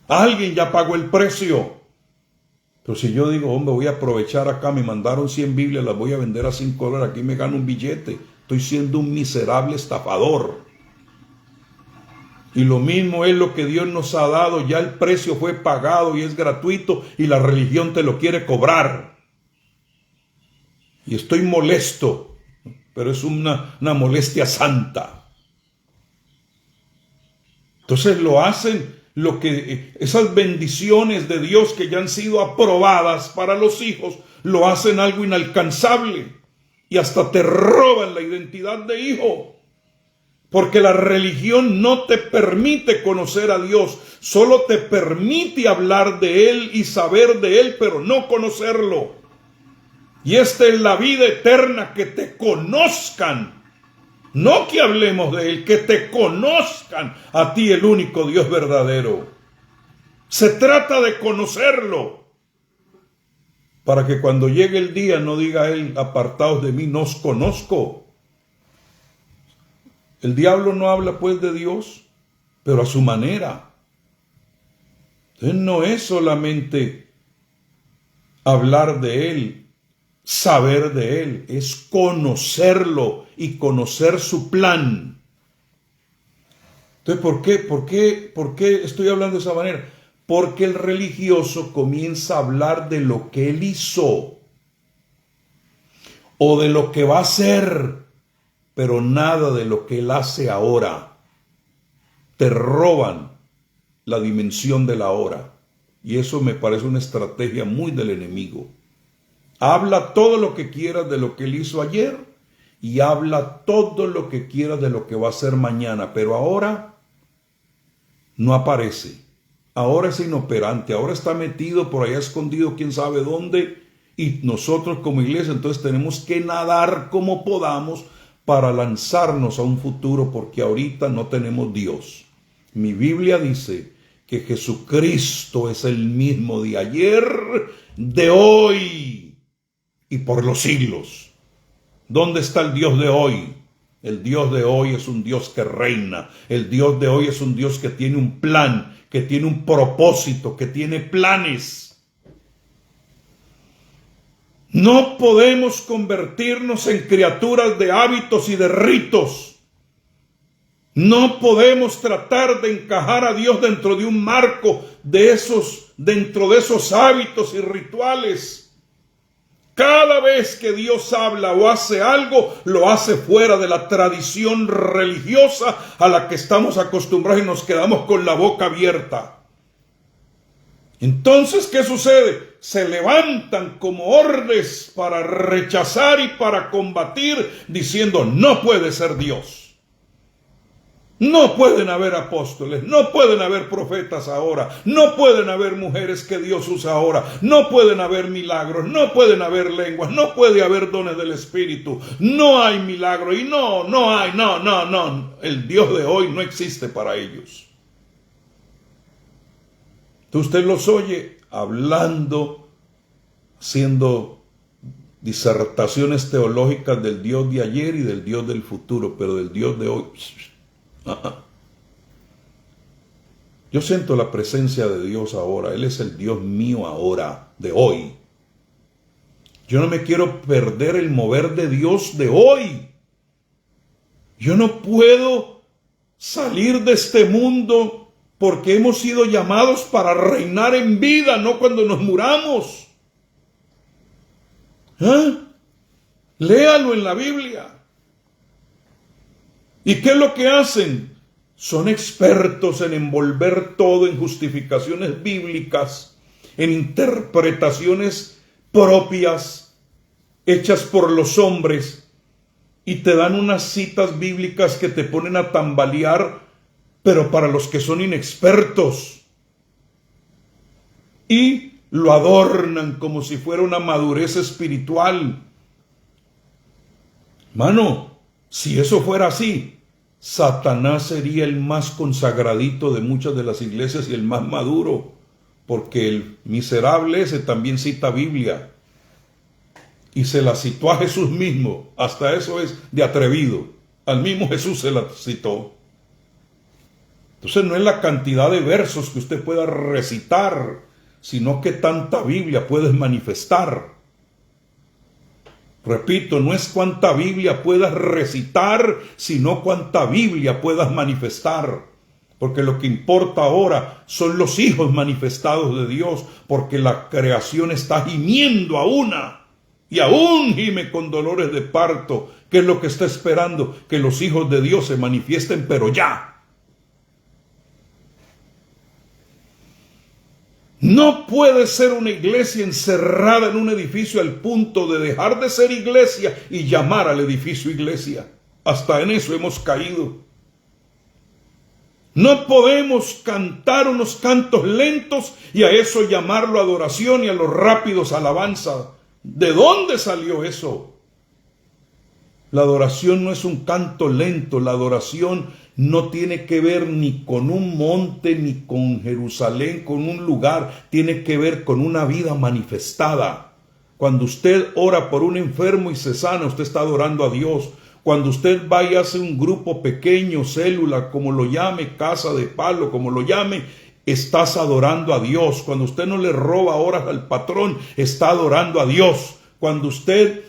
Alguien ya pagó el precio. Pero si yo digo, hombre, voy a aprovechar acá, me mandaron 100 Biblias, las voy a vender a $5, aquí me gano un billete. Estoy siendo un miserable estafador. Y lo mismo es lo que Dios nos ha dado, ya el precio fue pagado y es gratuito y la religión te lo quiere cobrar. Y estoy molesto, pero es una molestia santa. Entonces lo hacen, esas bendiciones de Dios que ya han sido aprobadas para los hijos, lo hacen algo inalcanzable. Y hasta te roban la identidad de hijo. Porque la religión no te permite conocer a Dios, solo te permite hablar de Él y saber de Él, pero no conocerlo. Y esta es la vida eterna, que te conozcan. No que hablemos de Él, que te conozcan a ti, el único Dios verdadero. Se trata de conocerlo. Para que cuando llegue el día no diga Él, apartaos de mí, no os conozco. El diablo no habla pues de Dios, pero a su manera. Entonces no es solamente hablar de Él, saber de Él, es conocerlo y conocer su plan. Entonces, ¿por qué estoy hablando de esa manera? Porque el religioso comienza a hablar de lo que él hizo o de lo que va a hacer, pero nada de lo que él hace ahora. Te roban la dimensión de la hora. Y eso me parece una estrategia muy del enemigo. Habla todo lo que quieras de lo que él hizo ayer y habla todo lo que quieras de lo que va a hacer mañana, pero ahora no aparece. Ahora es inoperante, ahora está metido por allá escondido quién sabe dónde, y nosotros como iglesia entonces tenemos que nadar como podamos para lanzarnos a un futuro, porque ahorita no tenemos Dios. Mi Biblia dice que Jesucristo es el mismo de ayer, de hoy y por los siglos. ¿Dónde está el Dios de hoy? El Dios de hoy es un Dios que reina. El Dios de hoy es un Dios que tiene un plan, que tiene un propósito, que tiene planes. No podemos convertirnos en criaturas de hábitos y de ritos. No podemos tratar de encajar a Dios dentro de un marco dentro de esos hábitos y rituales. Cada vez que Dios habla o hace algo, lo hace fuera de la tradición religiosa a la que estamos acostumbrados y nos quedamos con la boca abierta. Entonces, ¿qué sucede? Se levantan como ordes para rechazar y para combatir, diciendo, no puede ser Dios. No pueden haber apóstoles, no pueden haber profetas ahora, no pueden haber mujeres que Dios usa ahora, no pueden haber milagros, no pueden haber lenguas, no puede haber dones del Espíritu, no hay milagro y no. El Dios de hoy no existe para ellos. Entonces usted los oye hablando, haciendo disertaciones teológicas del Dios de ayer y del Dios del futuro, pero del Dios de hoy... Yo siento la presencia de Dios ahora. Él es el Dios mío ahora, de hoy. Yo no me quiero perder el mover de Dios de hoy. Yo no puedo salir de este mundo porque hemos sido llamados para reinar en vida, no cuando nos muramos. Léalo en la Biblia. ¿Y qué es lo que hacen? Son expertos en envolver todo en justificaciones bíblicas, en interpretaciones propias, hechas por los hombres, y te dan unas citas bíblicas que te ponen a tambalear, pero para los que son inexpertos. Y lo adornan como si fuera una madurez espiritual. Mano, si eso fuera así, Satanás sería el más consagradito de muchas de las iglesias y el más maduro, porque el miserable ese también cita Biblia y se la citó a Jesús mismo. Hasta eso es de atrevido. Al mismo Jesús se la citó. Entonces no es la cantidad de versos que usted pueda recitar, sino que tanta Biblia puedes manifestar. Repito, no es cuánta Biblia puedas recitar, sino cuánta Biblia puedas manifestar. Porque lo que importa ahora son los hijos manifestados de Dios, porque la creación está gimiendo a una, y aún gime con dolores de parto. ¿Qué es lo que está esperando? Que los hijos de Dios se manifiesten, pero ya. No puede ser una iglesia encerrada en un edificio al punto de dejar de ser iglesia y llamar al edificio iglesia. Hasta en eso hemos caído. No podemos cantar unos cantos lentos y a eso llamarlo adoración y a los rápidos alabanza. ¿De dónde salió eso? La adoración no es un canto lento, la adoración no tiene que ver ni con un monte, ni con Jerusalén, con un lugar, tiene que ver con una vida manifestada. Cuando usted ora por un enfermo y se sana, usted está adorando a Dios. Cuando usted va y hace un grupo pequeño, célula, como lo llame, casa de palo, como lo llame, estás adorando a Dios. Cuando usted no le roba horas al patrón, está adorando a Dios. Cuando usted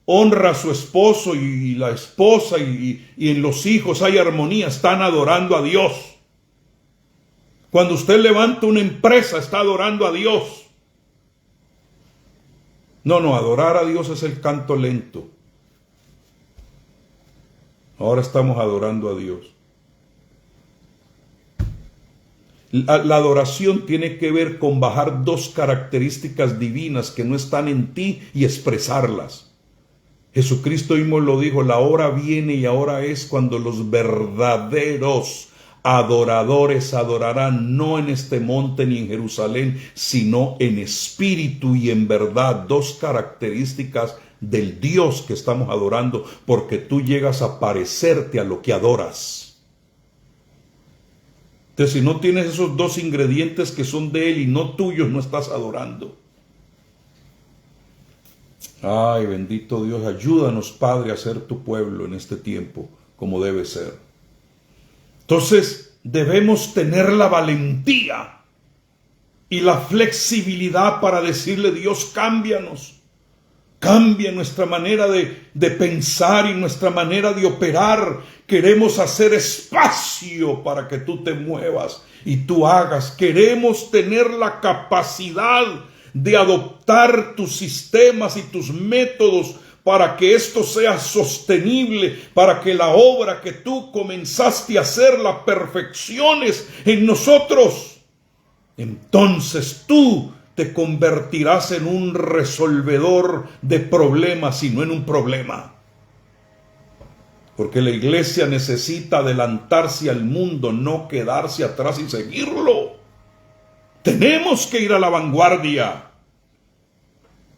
honra a su esposo y la esposa y en los hijos hay armonía, están adorando a Dios. Cuando usted levanta una empresa, está adorando a Dios. No, adorar a Dios es el canto lento. Ahora estamos adorando a Dios. La adoración tiene que ver con bajar dos características divinas que no están en ti y expresarlas. Jesucristo mismo lo dijo, la hora viene y ahora es cuando los verdaderos adoradores adorarán no en este monte ni en Jerusalén, sino en espíritu y en verdad. Dos características del Dios que estamos adorando, porque tú llegas a parecerte a lo que adoras. Entonces, si no tienes esos dos ingredientes que son de Él y no tuyos, no estás adorando. Ay, bendito Dios, ayúdanos, Padre, a ser tu pueblo en este tiempo como debe ser. Entonces, debemos tener la valentía y la flexibilidad para decirle, Dios, cámbianos. Cambia nuestra manera de pensar y nuestra manera de operar. Queremos hacer espacio para que tú te muevas y tú hagas. Queremos tener la capacidad de adoptar tus sistemas y tus métodos para que esto sea sostenible, para que la obra que tú comenzaste a hacer la perfecciones en nosotros. Entonces tú te convertirás en un resolvedor de problemas y no en un problema. Porque la iglesia necesita adelantarse al mundo, no quedarse atrás y seguirlo. Tenemos que ir a la vanguardia.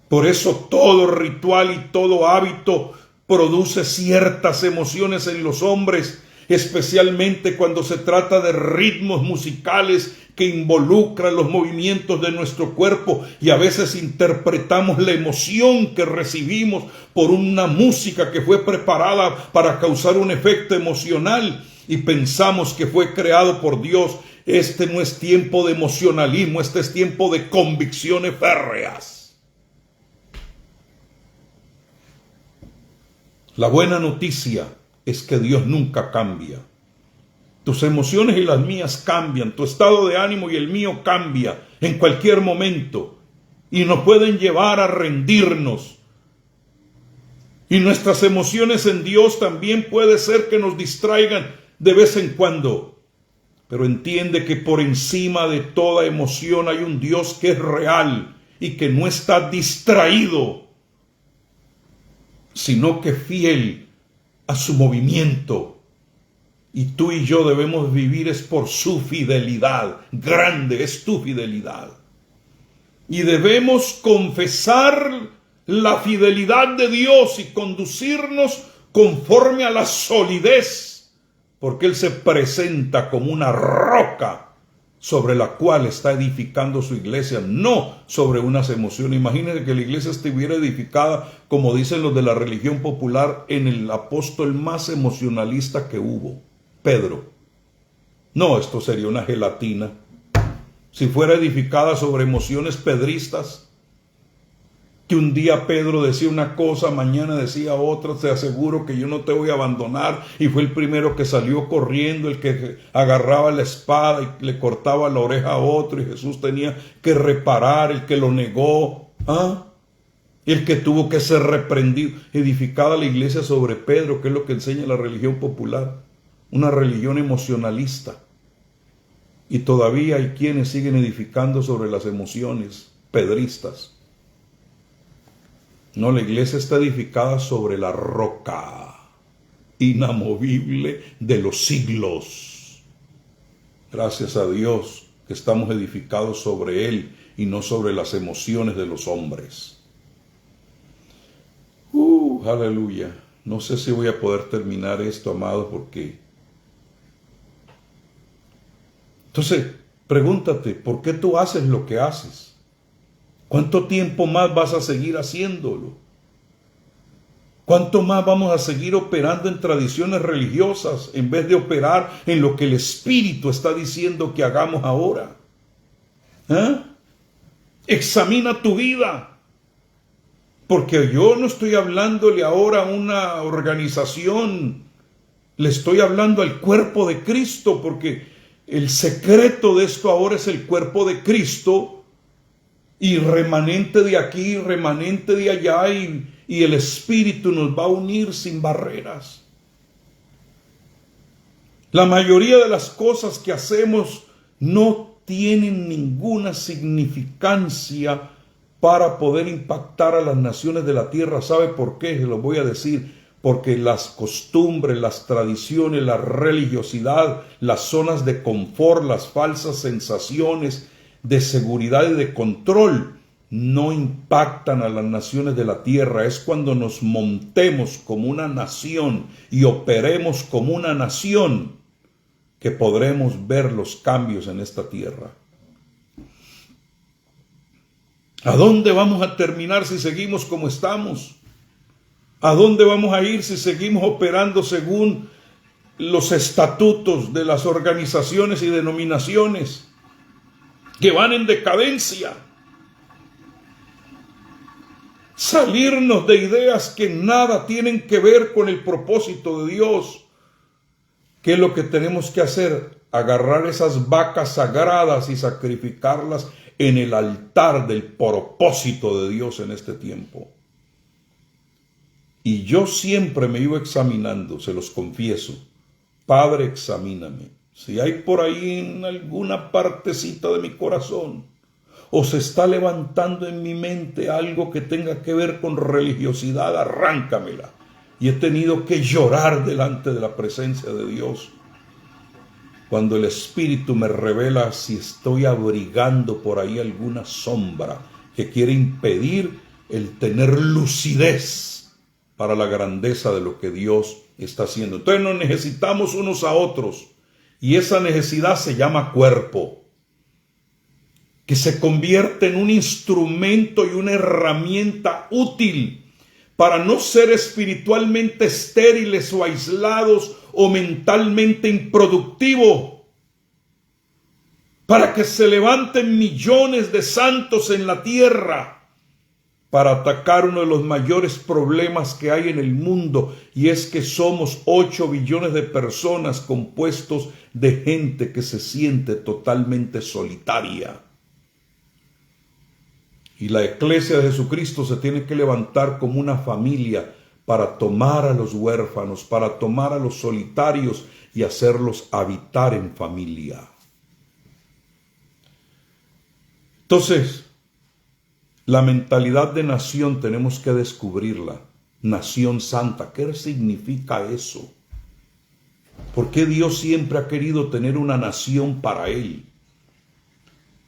Por eso todo ritual y todo hábito produce ciertas emociones en los hombres, especialmente cuando se trata de ritmos musicales que involucran los movimientos de nuestro cuerpo, y a veces interpretamos la emoción que recibimos por una música que fue preparada para causar un efecto emocional y pensamos que fue creado por Dios. Este no es tiempo de emocionalismo, este es tiempo de convicciones férreas. La buena noticia es que Dios nunca cambia. Tus emociones y las mías cambian, tu estado de ánimo y el mío cambia en cualquier momento y nos pueden llevar a rendirnos. Y nuestras emociones en Dios también puede ser que nos distraigan de vez en cuando. Pero entiende que por encima de toda emoción hay un Dios que es real y que no está distraído, sino que fiel a su movimiento. Y tú y yo debemos vivir es por su fidelidad. Grande es tu fidelidad. Y debemos confesar la fidelidad de Dios y conducirnos conforme a la solidez, porque Él se presenta como una roca sobre la cual está edificando su iglesia, no sobre unas emociones. Imagínense que la iglesia estuviera edificada, como dicen los de la religión popular, en el apóstol más emocionalista que hubo, Pedro. No, esto sería una gelatina. Si fuera edificada sobre emociones pedristas, que un día Pedro decía una cosa, mañana decía otra, te aseguro que yo no te voy a abandonar, y fue el primero que salió corriendo, el que agarraba la espada y le cortaba la oreja a otro, y Jesús tenía que reparar, el que lo negó, el que tuvo que ser reprendido. Edificada la iglesia sobre Pedro, que es lo que enseña la religión popular, una religión emocionalista. Y todavía hay quienes siguen edificando sobre las emociones pedristas. No, la iglesia está edificada sobre la roca inamovible de los siglos. Gracias a Dios que estamos edificados sobre Él y no sobre las emociones de los hombres. Aleluya. No sé si voy a poder terminar esto, amado, porque... Entonces, pregúntate, ¿por qué tú haces lo que haces? ¿Cuánto tiempo más vas a seguir haciéndolo? ¿Cuánto más vamos a seguir operando en tradiciones religiosas en vez de operar en lo que el Espíritu está diciendo que hagamos ahora? Examina tu vida. Porque yo no estoy hablándole ahora a una organización. Le estoy hablando al cuerpo de Cristo, porque el secreto de esto ahora es el cuerpo de Cristo. Y remanente de aquí, remanente de allá, y el Espíritu nos va a unir sin barreras. La mayoría de las cosas que hacemos no tienen ninguna significancia para poder impactar a las naciones de la tierra. ¿Sabe por qué? Se lo voy a decir. Porque las costumbres, las tradiciones, la religiosidad, las zonas de confort, las falsas sensaciones de seguridad y de control no impactan a las naciones de la tierra. Es cuando nos montemos como una nación y operemos como una nación que podremos ver los cambios en esta tierra. ¿A dónde vamos a terminar si seguimos como estamos? ¿A dónde vamos a ir si seguimos operando según los estatutos de las organizaciones y denominaciones que van en decadencia? Salirnos de ideas que nada tienen que ver con el propósito de Dios. ¿Qué es lo que tenemos que hacer? Agarrar esas vacas sagradas y sacrificarlas en el altar del propósito de Dios en este tiempo. Y yo siempre me iba examinando, se los confieso. Padre, examíname. Si hay por ahí en alguna partecita de mi corazón o se está levantando en mi mente algo que tenga que ver con religiosidad, arráncamela. Y he tenido que llorar delante de la presencia de Dios cuando el Espíritu me revela si estoy abrigando por ahí alguna sombra que quiere impedir el tener lucidez para la grandeza de lo que Dios está haciendo. Entonces nos necesitamos unos a otros. Y esa necesidad se llama cuerpo, que se convierte en un instrumento y una herramienta útil para no ser espiritualmente estériles o aislados o mentalmente improductivos, para que se levanten millones de santos en la tierra para atacar uno de los mayores problemas que hay en el mundo, y es que somos 8 billones de personas compuestos de gente que se siente totalmente solitaria. Y la iglesia de Jesucristo se tiene que levantar como una familia para tomar a los huérfanos, para tomar a los solitarios y hacerlos habitar en familia. Entonces, la mentalidad de nación tenemos que descubrirla. Nación santa, ¿qué significa eso? ¿Por qué Dios siempre ha querido tener una nación para Él?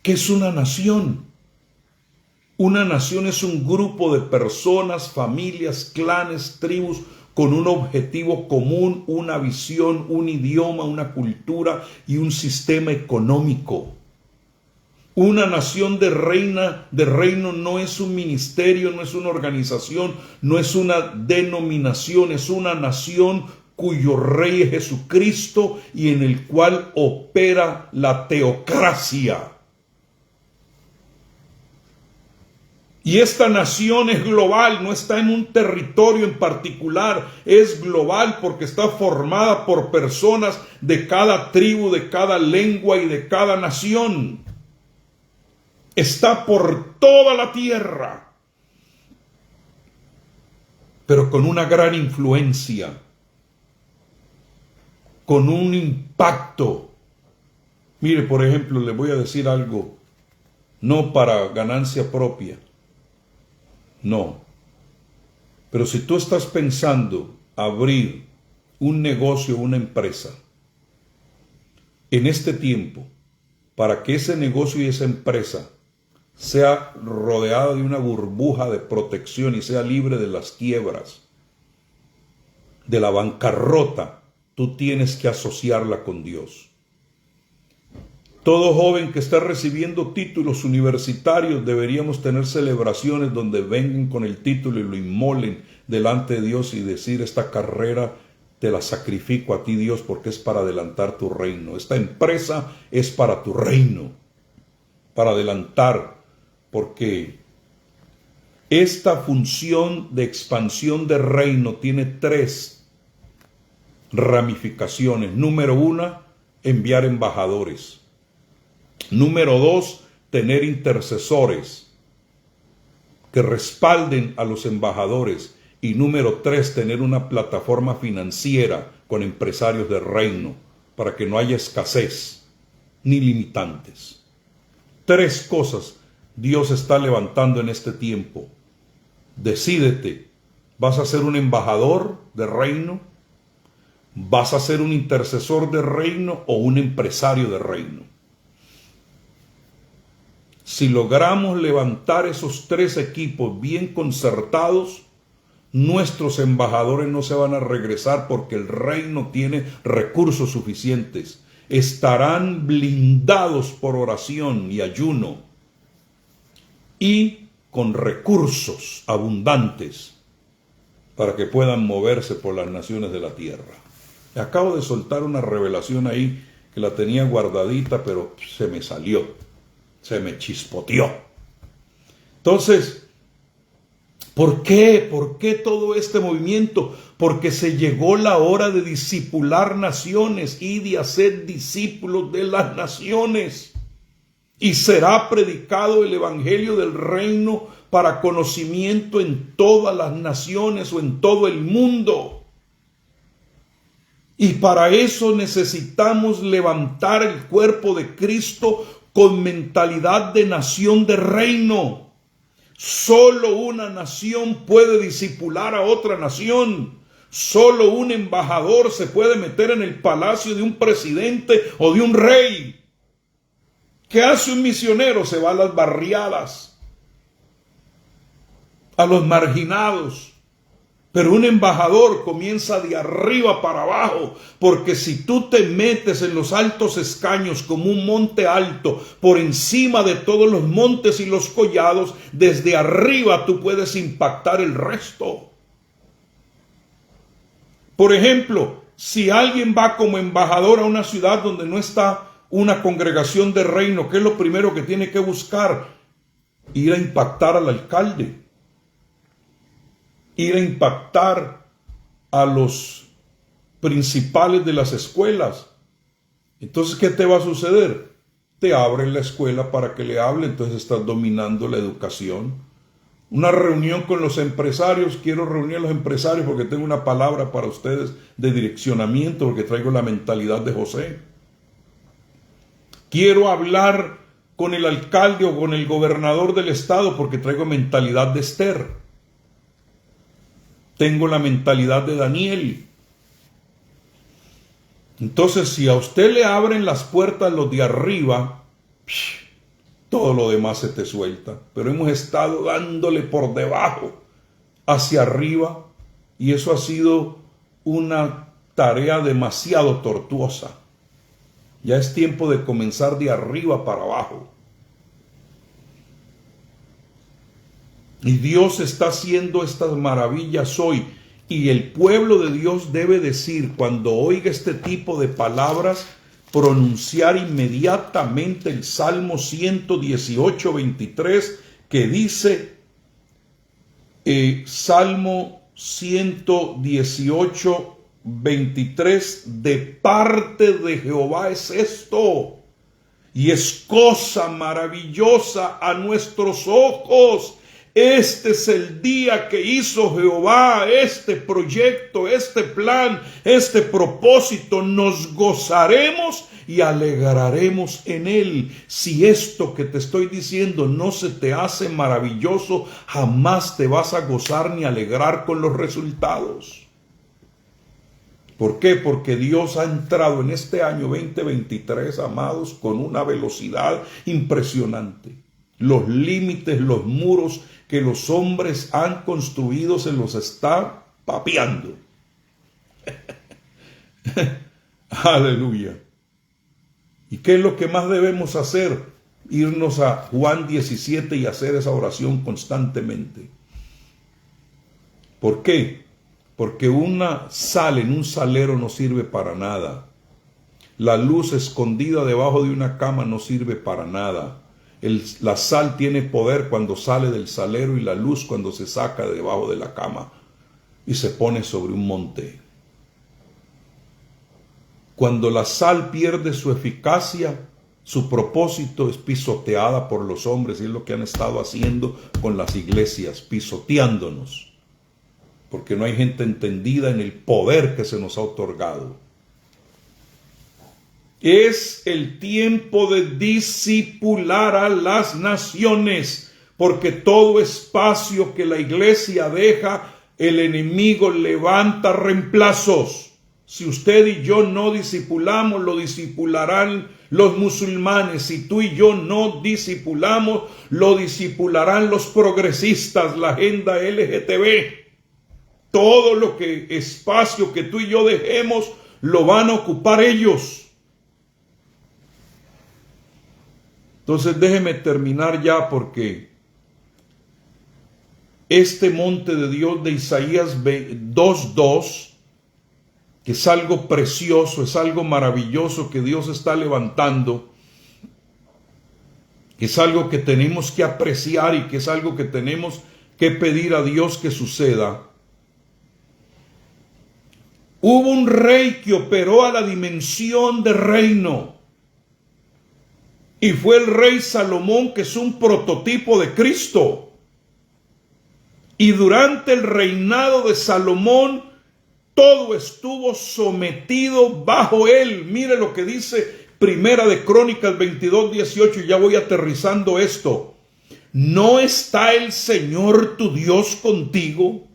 ¿Qué es una nación? Una nación es un grupo de personas, familias, clanes, tribus, con un objetivo común, una visión, un idioma, una cultura y un sistema económico. Una nación de reino no es un ministerio, no es una organización, no es una denominación, es una nación cuyo rey es Jesucristo y en el cual opera la teocracia. Y esta nación es global, no está en un territorio en particular, es global porque está formada por personas de cada tribu, de cada lengua y de cada nación. Está por toda la tierra, pero con una gran influencia, con un impacto. Mire, por ejemplo, le voy a decir algo, no para ganancia propia, no. Pero si tú estás pensando abrir un negocio, una empresa, en este tiempo, para que ese negocio y esa empresa sea rodeada de una burbuja de protección y sea libre de las quiebras, de la bancarrota, tú tienes que asociarla con Dios. Todo joven que está recibiendo títulos universitarios deberíamos tener celebraciones donde vengan con el título y lo inmolen delante de Dios y decir: esta carrera te la sacrifico a ti, Dios, porque es para adelantar tu reino. Esta empresa es para tu reino, para adelantar, porque esta función de expansión de reino tiene 3 ramificaciones. Número 1, enviar embajadores. Número 2, tener intercesores que respalden a los embajadores. Y número 3, tener una plataforma financiera con empresarios de reino para que no haya escasez ni limitantes. 3 cosas Dios está levantando en este tiempo. Decídete, ¿vas a ser un embajador de reino? ¿Vas a ser un intercesor de reino o un empresario de reino? Si logramos levantar esos 3 equipos bien concertados, nuestros embajadores no se van a regresar porque el reino tiene recursos suficientes. Estarán blindados por oración y ayuno y con recursos abundantes para que puedan moverse por las naciones de la tierra. Acabo de soltar una revelación ahí que la tenía guardadita, pero se me salió, se me chispoteó. Entonces, ¿por qué? ¿Por qué todo este movimiento? Porque se llegó la hora de discipular naciones y de hacer discípulos de las naciones. Y será predicado el evangelio del reino para conocimiento en todas las naciones o en todo el mundo. Y para eso necesitamos levantar el cuerpo de Cristo con mentalidad de nación de reino. Solo una nación puede discipular a otra nación. Solo un embajador se puede meter en el palacio de un presidente o de un rey. ¿Qué hace un misionero? Se va a las barriadas, a los marginados. Pero un embajador comienza de arriba para abajo, porque si tú te metes en los altos escaños como un monte alto, por encima de todos los montes y los collados, desde arriba tú puedes impactar el resto. Por ejemplo, si alguien va como embajador a una ciudad donde no está una congregación de reino, ¿qué es lo primero que tiene que buscar? Ir a impactar al alcalde. Ir a impactar a los principales de las escuelas. Entonces, ¿qué te va a suceder? Te abren la escuela para que le hable, entonces estás dominando la educación. Una reunión con los empresarios. Quiero reunir a los empresarios porque tengo una palabra para ustedes de direccionamiento, porque traigo la mentalidad de José. Quiero hablar con el alcalde o con el gobernador del estado porque traigo mentalidad de Esther. Tengo la mentalidad de Daniel. Entonces, si a usted le abren las puertas los de arriba, todo lo demás se te suelta. Pero hemos estado dándole por debajo hacia arriba y eso ha sido una tarea demasiado tortuosa. Ya es tiempo de comenzar de arriba para abajo. Y Dios está haciendo estas maravillas hoy. Y el pueblo de Dios debe decir, cuando oiga este tipo de palabras, pronunciar inmediatamente el Salmo 118, 23, que dice, Salmo 118, 23, de parte de Jehová es esto, y es cosa maravillosa a nuestros ojos. Este es el día que hizo Jehová, este proyecto, este plan, este propósito. Nos gozaremos y alegraremos en él. Si esto que te estoy diciendo no se te hace maravilloso, jamás te vas a gozar ni alegrar con los resultados. ¿Por qué? Porque Dios ha entrado en este año 2023, amados, con una velocidad impresionante. Los límites, los muros que los hombres han construido se los está papeando. Aleluya. ¿Y qué es lo que más debemos hacer? Irnos a Juan 17 y hacer esa oración constantemente. ¿Por qué? Porque una sal en un salero no sirve para nada. La luz escondida debajo de una cama no sirve para nada. La sal tiene poder cuando sale del salero y la luz cuando se saca de debajo de la cama y se pone sobre un monte. Cuando la sal pierde su eficacia, su propósito es pisoteada por los hombres, y es lo que han estado haciendo con las iglesias, pisoteándonos, porque no hay gente entendida en el poder que se nos ha otorgado. Es el tiempo de discipular a las naciones, porque todo espacio que la iglesia deja, el enemigo levanta reemplazos. Si usted y yo no discipulamos, lo discipularán los musulmanes. Si tú y yo no discipulamos, lo discipularán los progresistas, la agenda LGTB. Todo lo que espacio que tú y yo dejemos, lo van a ocupar ellos. Entonces déjeme terminar ya, porque este monte de Dios de Isaías 2:2, que es algo precioso, es algo maravilloso que Dios está levantando, que es algo que tenemos que apreciar y que es algo que tenemos que pedir a Dios que suceda. Hubo un rey que operó a la dimensión de reino. Y fue el rey Salomón, que es un prototipo de Cristo. Y durante el reinado de Salomón, todo estuvo sometido bajo él. Mire lo que dice Primera de Crónicas 22:18, y ya voy aterrizando esto. ¿No está el Señor tu Dios contigo?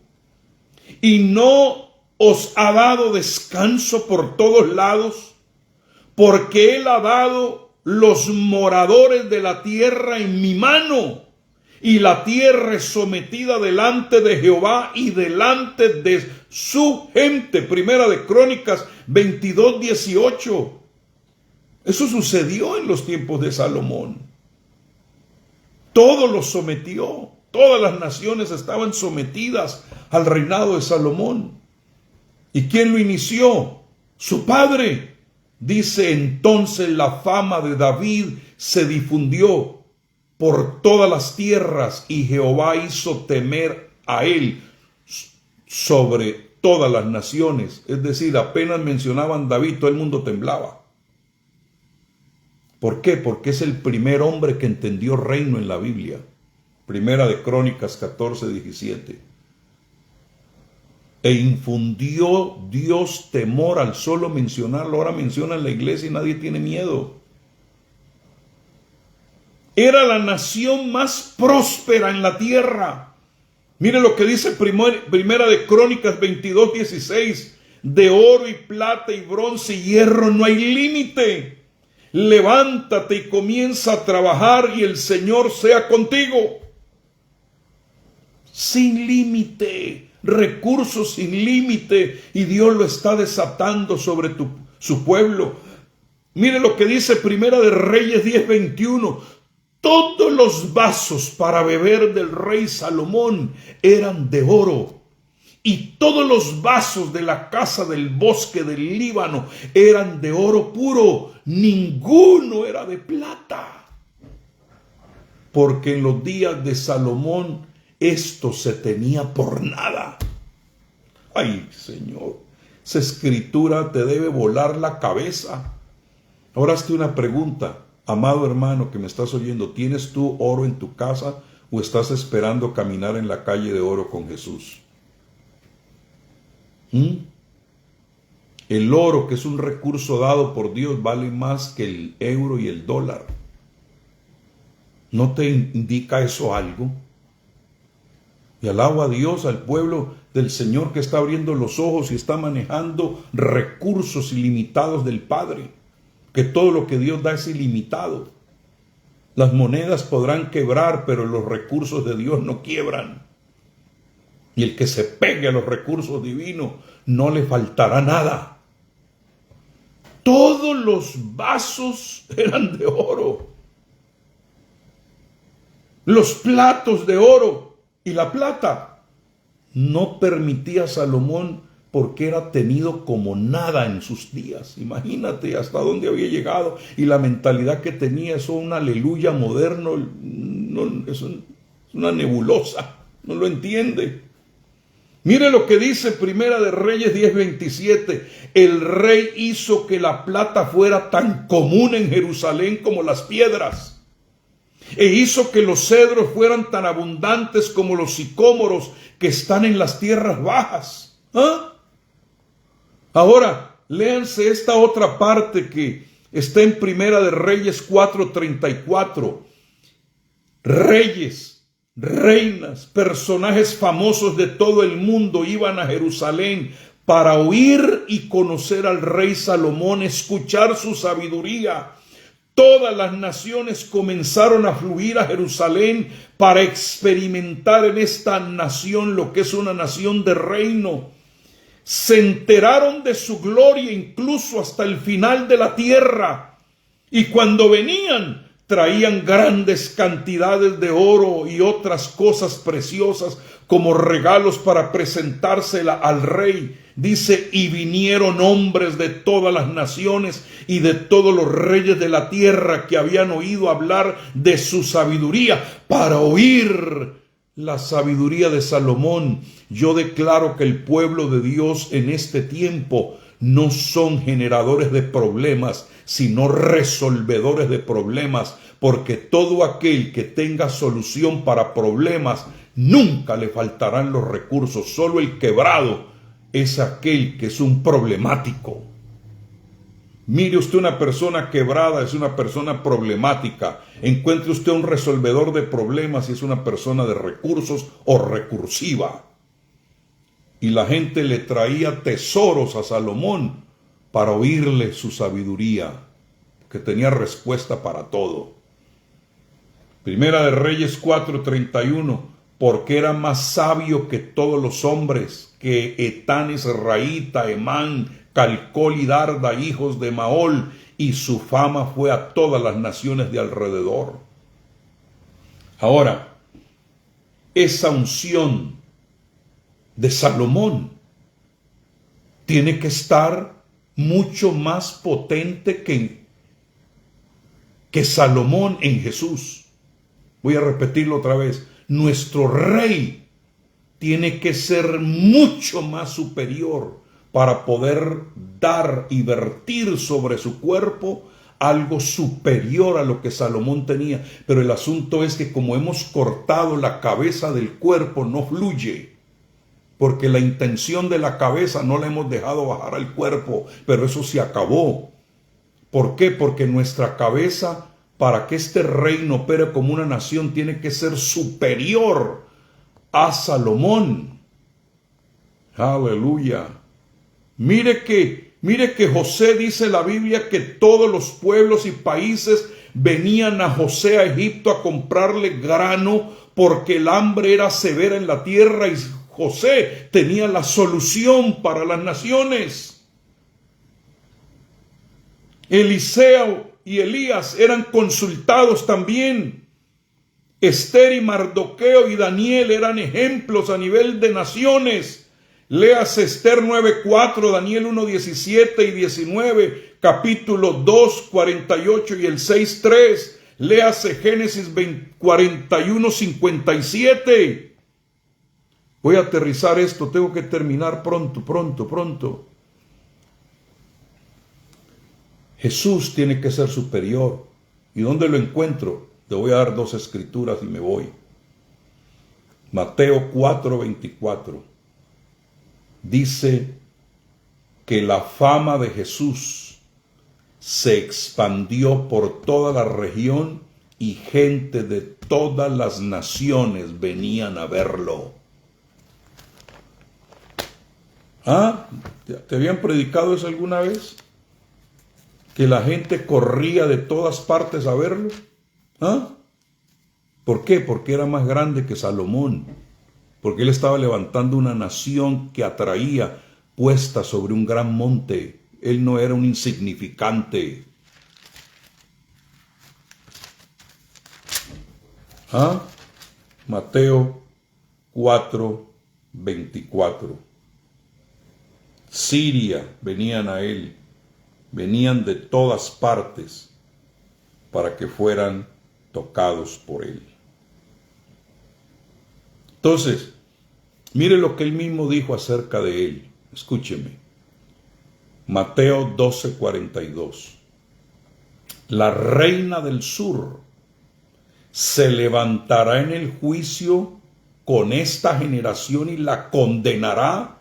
¿Y no os ha dado descanso por todos lados? Porque Él ha dado los moradores de la tierra en mi mano, y la tierra es sometida delante de Jehová y delante de su gente. Primera de Crónicas 22:18. Eso sucedió en los tiempos de Salomón. Todo lo sometió. Todas las naciones estaban sometidas al reinado de Salomón. ¿Y quién lo inició? Su padre. Dice, entonces la fama de David se difundió por todas las tierras, y Jehová hizo temer a él sobre todas las naciones. Es decir, apenas mencionaban David, todo el mundo temblaba. ¿Por qué? Porque es el primer hombre que entendió reino en la Biblia. Primera de Crónicas 14:17. E infundió Dios temor al solo mencionarlo. Ahora menciona en la iglesia y nadie tiene miedo. Era la nación más próspera en la tierra. Mire lo que dice Primera de Crónicas 22:16. De oro y plata y bronce y hierro no hay límite. Levántate y comienza a trabajar y el Señor sea contigo. Sin límite, recursos sin límite, y Dios lo está desatando sobre su pueblo. Mire lo que dice Primera de Reyes 10:21. Todos los vasos para beber del rey Salomón eran de oro, y todos los vasos de la casa del bosque del Líbano eran de oro puro, ninguno era de plata. Porque en los días de Salomón esto se tenía por nada. Ay, Señor, esa escritura te debe volar la cabeza. Ahora hazte una pregunta, amado hermano que me estás oyendo. ¿Tienes tú oro en tu casa o estás esperando caminar en la calle de oro con Jesús? El oro, que es un recurso dado por Dios, vale más que el euro y el dólar. ¿No te indica eso algo? Y alabo a Dios, al pueblo del Señor que está abriendo los ojos y está manejando recursos ilimitados del Padre. Que todo lo que Dios da es ilimitado. Las monedas podrán quebrar, pero los recursos de Dios no quiebran. Y el que se pegue a los recursos divinos no le faltará nada. Todos los vasos eran de oro. Los platos de oro y la plata no permitía a Salomón, porque era tenido como nada en sus días. Imagínate hasta dónde había llegado y la mentalidad que tenía. Eso un aleluya moderno, no, es una nebulosa, no lo entiende. Mire lo que dice Primera de Reyes 10:27. El rey hizo que la plata fuera tan común en Jerusalén como las piedras, e hizo que los cedros fueran tan abundantes como los sicómoros que están en las tierras bajas. Ahora, léanse esta otra parte que está en Primera de Reyes 4:34. Reyes, reinas, personajes famosos de todo el mundo iban a Jerusalén para oír y conocer al rey Salomón, escuchar su sabiduría. Todas las naciones comenzaron a fluir a Jerusalén para experimentar en esta nación lo que es una nación de reino. Se enteraron de su gloria incluso hasta el final de la tierra. Y cuando venían, traían grandes cantidades de oro y otras cosas preciosas como regalos para presentársela al rey. Dice, y vinieron hombres de todas las naciones y de todos los reyes de la tierra que habían oído hablar de su sabiduría para oír la sabiduría de Salomón. Yo declaro que el pueblo de Dios en este tiempo no son generadores de problemas, sino resolvedores de problemas, porque todo aquel que tenga solución para problemas, nunca le faltarán los recursos. Solo el quebrado es aquel que es un problemático. Mire usted, una persona quebrada es una persona problemática. Encuentre usted un resolvedor de problemas y es una persona de recursos o recursiva. Y la gente le traía tesoros a Salomón para oírle su sabiduría, que tenía respuesta para todo. Primera de Reyes 4:31, porque era más sabio que todos los hombres, que Etán Israelita, Emán, Calcol y Darda, hijos de Maol, y su fama fue a todas las naciones de alrededor. Ahora, esa unción de Salomón tiene que estar mucho más potente que Salomón en Jesús. Voy a repetirlo otra vez. Nuestro rey tiene que ser mucho más superior para poder dar y vertir sobre su cuerpo algo superior a lo que Salomón tenía. Pero el asunto es que como hemos cortado la cabeza del cuerpo, no fluye. Porque la intención de la cabeza no la hemos dejado bajar al cuerpo, pero eso se acabó. ¿Por qué? Porque nuestra cabeza, para que este reino opere como una nación, tiene que ser superior a Salomón. Aleluya. Mire que José, dice la Biblia, que todos los pueblos y países venían a José a Egipto a comprarle grano porque el hambre era severa en la tierra y José tenía la solución para las naciones. Eliseo y Elías eran consultados también. Esther y Mardoqueo y Daniel eran ejemplos a nivel de naciones. Leas Esther 9:4, Daniel 1:17 y 19, capítulo 2, 48 y el 6:3. Léase Génesis 41:57. Voy a aterrizar esto, tengo que terminar pronto. Jesús tiene que ser superior. ¿Y dónde lo encuentro? Te voy a dar 2 escrituras y me voy. Mateo 4:24. Dice que la fama de Jesús se expandió por toda la región y gente de todas las naciones venían a verlo. ¿Ah? ¿Te habían predicado eso alguna vez? ¿Que la gente corría de todas partes a verlo? ¿Ah? ¿Por qué? Porque era más grande que Salomón. Porque él estaba levantando una nación que atraía, puesta sobre un gran monte. Él no era un insignificante. ¿Ah? Mateo 4:24. Siria venían a él, venían de todas partes para que fueran tocados por él. Entonces, mire lo que él mismo dijo acerca de él. Escúcheme. Mateo 12:42. La reina del sur se levantará en el juicio con esta generación y la condenará,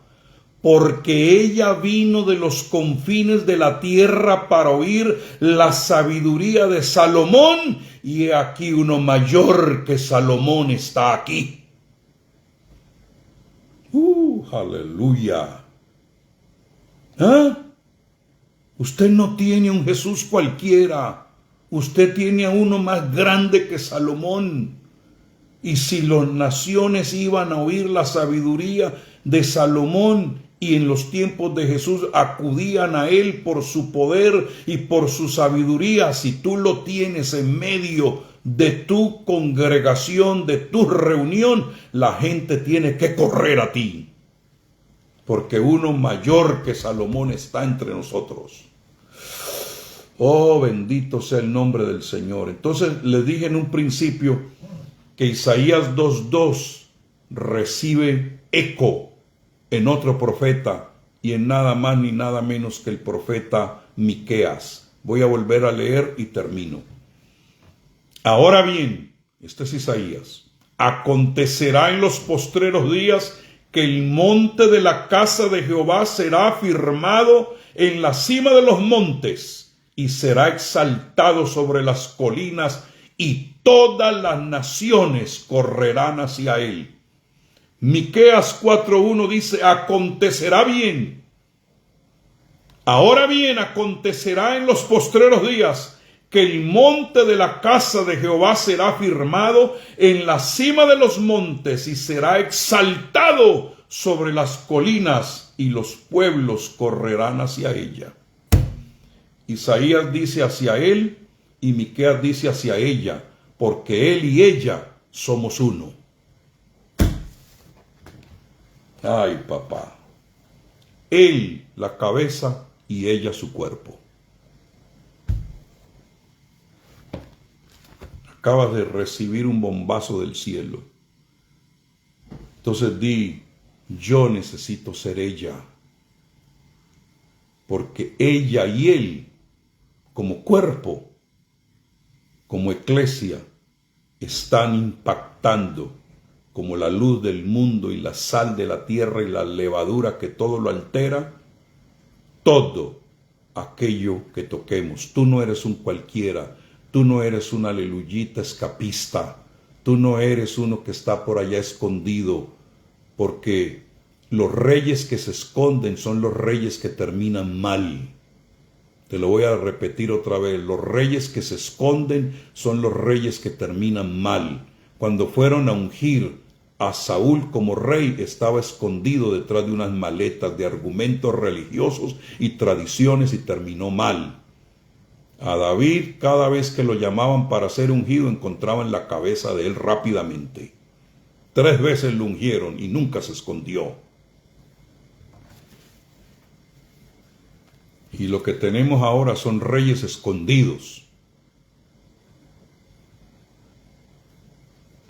porque ella vino de los confines de la tierra para oír la sabiduría de Salomón, y he aquí uno mayor que Salomón está aquí. Aleluya. ¿Ah? Usted no tiene un Jesús cualquiera. Usted tiene a uno más grande que Salomón. Y si las naciones iban a oír la sabiduría de Salomón y en los tiempos de Jesús acudían a él por su poder y por su sabiduría, si tú lo tienes en medio de tu congregación, de tu reunión, la gente tiene que correr a ti. Porque uno mayor que Salomón está entre nosotros. Oh, bendito sea el nombre del Señor. Entonces les dije en un principio que Isaías 2:2 recibe eco en otro profeta y en nada más ni nada menos que el profeta Miqueas. Voy a volver a leer y termino. Ahora bien, este es Isaías. Acontecerá en los postreros días que el monte de la casa de Jehová será afirmado en la cima de los montes y será exaltado sobre las colinas, y todas las naciones correrán hacia él. Miqueas 4:1 dice: acontecerá bien. Ahora bien, acontecerá en los postreros días que el monte de la casa de Jehová será afirmado en la cima de los montes y será exaltado sobre las colinas, y los pueblos correrán hacia ella. Isaías dice hacia él y Miqueas dice hacia ella, porque él y ella somos uno. Ay, papá. Él la cabeza y ella su cuerpo. Acabas de recibir un bombazo del cielo. Entonces di: yo necesito ser ella. Porque ella y él como cuerpo, como iglesia, están impactando como la luz del mundo y la sal de la tierra y la levadura que todo lo altera, todo aquello que toquemos. Tú no eres un cualquiera, tú no eres un aleluyita escapista, tú no eres uno que está por allá escondido, porque los reyes que se esconden son los reyes que terminan mal. Te lo voy a repetir otra vez, los reyes que se esconden son los reyes que terminan mal. Cuando fueron a ungir a Saúl como rey, estaba escondido detrás de unas maletas de argumentos religiosos y tradiciones y terminó mal. A David, cada vez que lo llamaban para ser ungido, encontraban la cabeza de él rápidamente. 3 veces lo ungieron y nunca se escondió. Y lo que tenemos ahora son reyes escondidos.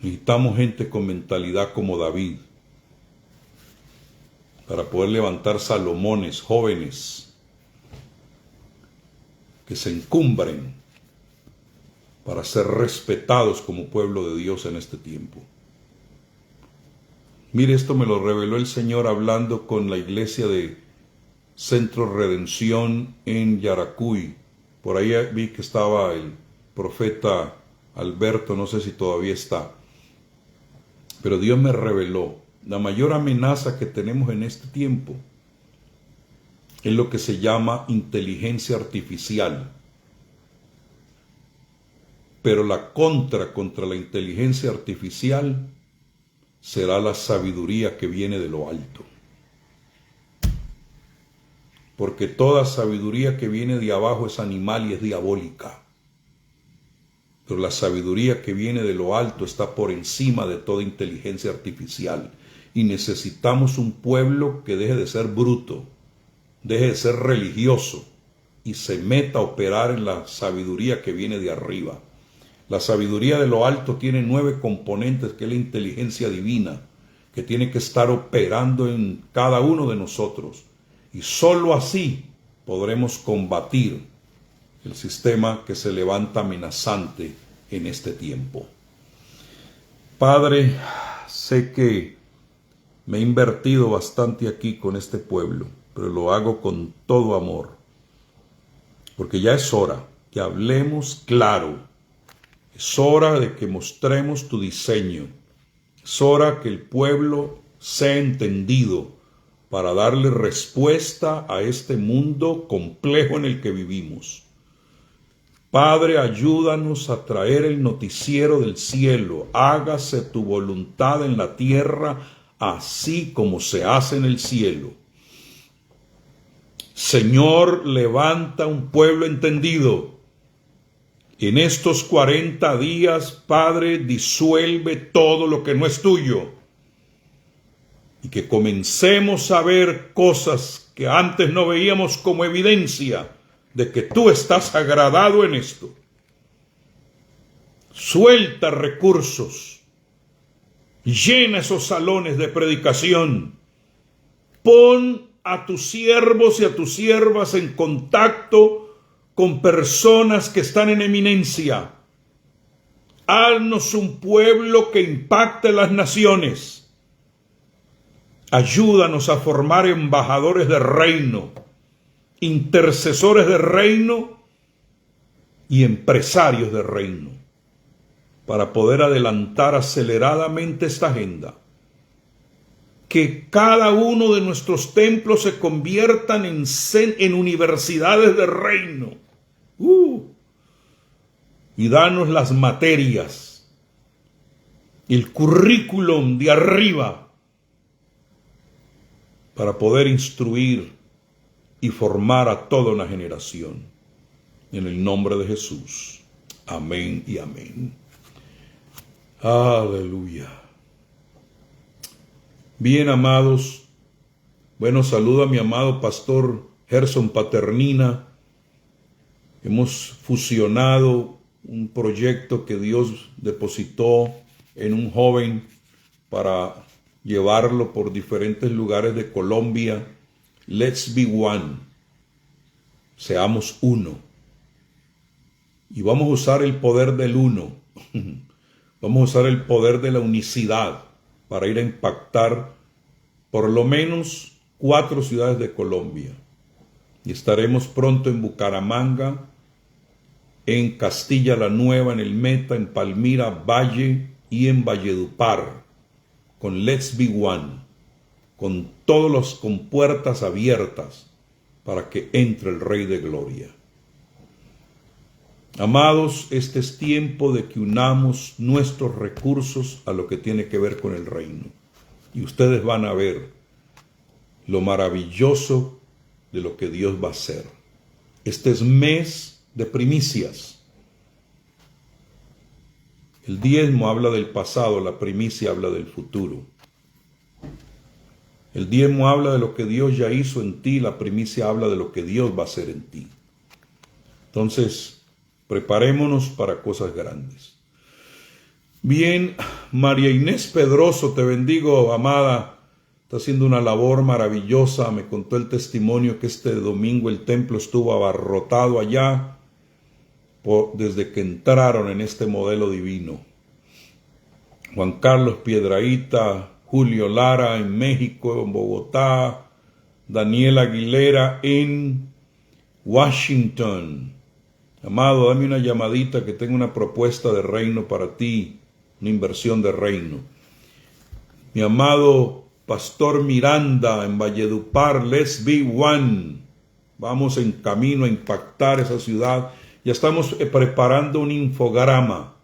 Necesitamos gente con mentalidad como David para poder levantar Salomones jóvenes que se encumbren para ser respetados como pueblo de Dios en este tiempo. Mire, esto me lo reveló el Señor hablando con la iglesia de Centro Redención en Yaracuy. Por ahí vi que estaba el profeta Alberto, no sé si todavía está. Pero Dios me reveló, la mayor amenaza que tenemos en este tiempo es lo que se llama inteligencia artificial. Pero la contra la inteligencia artificial será la sabiduría que viene de lo alto. Porque toda sabiduría que viene de abajo es animal y es diabólica. Pero la sabiduría que viene de lo alto está por encima de toda inteligencia artificial. Y necesitamos un pueblo que deje de ser bruto, deje de ser religioso y se meta a operar en la sabiduría que viene de arriba. La sabiduría de lo alto tiene 9 componentes, que es la inteligencia divina, que tiene que estar operando en cada uno de nosotros. Y sólo así podremos combatir el sistema que se levanta amenazante en este tiempo. Padre, sé que me he invertido bastante aquí con este pueblo, pero lo hago con todo amor, porque ya es hora que hablemos claro, es hora de que mostremos tu diseño, es hora que el pueblo sea entendido para darle respuesta a este mundo complejo en el que vivimos. Padre, ayúdanos a traer el noticiero del cielo. Hágase tu voluntad en la tierra, así como se hace en el cielo. Señor, levanta un pueblo entendido. En estos 40 días, Padre, disuelve todo lo que no es tuyo. Y que comencemos a ver cosas que antes no veíamos como evidencia de que tú estás agradado en esto. Suelta recursos, llena esos salones de predicación, pon a tus siervos y a tus siervas en contacto con personas que están en eminencia. Haznos un pueblo que impacte las naciones. Ayúdanos a formar embajadores de reino, intercesores de reino y empresarios de reino, para poder adelantar aceleradamente esta agenda. Que cada uno de nuestros templos se conviertan en universidades de reino. Y danos las materias, el currículum de arriba, para poder instruir y formar a toda una generación. En el nombre de Jesús. Amén y amén. Aleluya. Bien, amados. Bueno, saludo a mi amado pastor Gerson Paternina. Hemos fusionado un proyecto que Dios depositó en un joven para llevarlo por diferentes lugares de Colombia. Let's be one. Seamos uno. Y vamos a usar el poder del uno. Vamos a usar el poder de la unicidad para ir a impactar por lo menos 4 ciudades de Colombia. Y estaremos pronto en Bucaramanga, en Castilla la Nueva, en el Meta, en Palmira, Valle y en Valledupar, con Let's Be One, con todos los compuertas abiertas para que entre el Rey de Gloria. Amados, este es tiempo de que unamos nuestros recursos a lo que tiene que ver con el reino. Y ustedes van a ver lo maravilloso de lo que Dios va a hacer. Este es mes de primicias. El diezmo habla del pasado, la primicia habla del futuro. El diezmo habla de lo que Dios ya hizo en ti, la primicia habla de lo que Dios va a hacer en ti. Entonces, preparémonos para cosas grandes. Bien, María Inés Pedroso, te bendigo, amada. Está haciendo una labor maravillosa. Me contó el testimonio que este domingo el templo estuvo abarrotado allá desde que entraron en este modelo divino. Juan Carlos Piedrahíta, Julio Lara en México, en Bogotá, Daniel Aguilera en Washington. Amado, dame una llamadita que tengo una propuesta de reino para ti, una inversión de reino. Mi amado Pastor Miranda en Valledupar, Let's Be One. Vamos en camino a impactar esa ciudad. Ya estamos preparando un infograma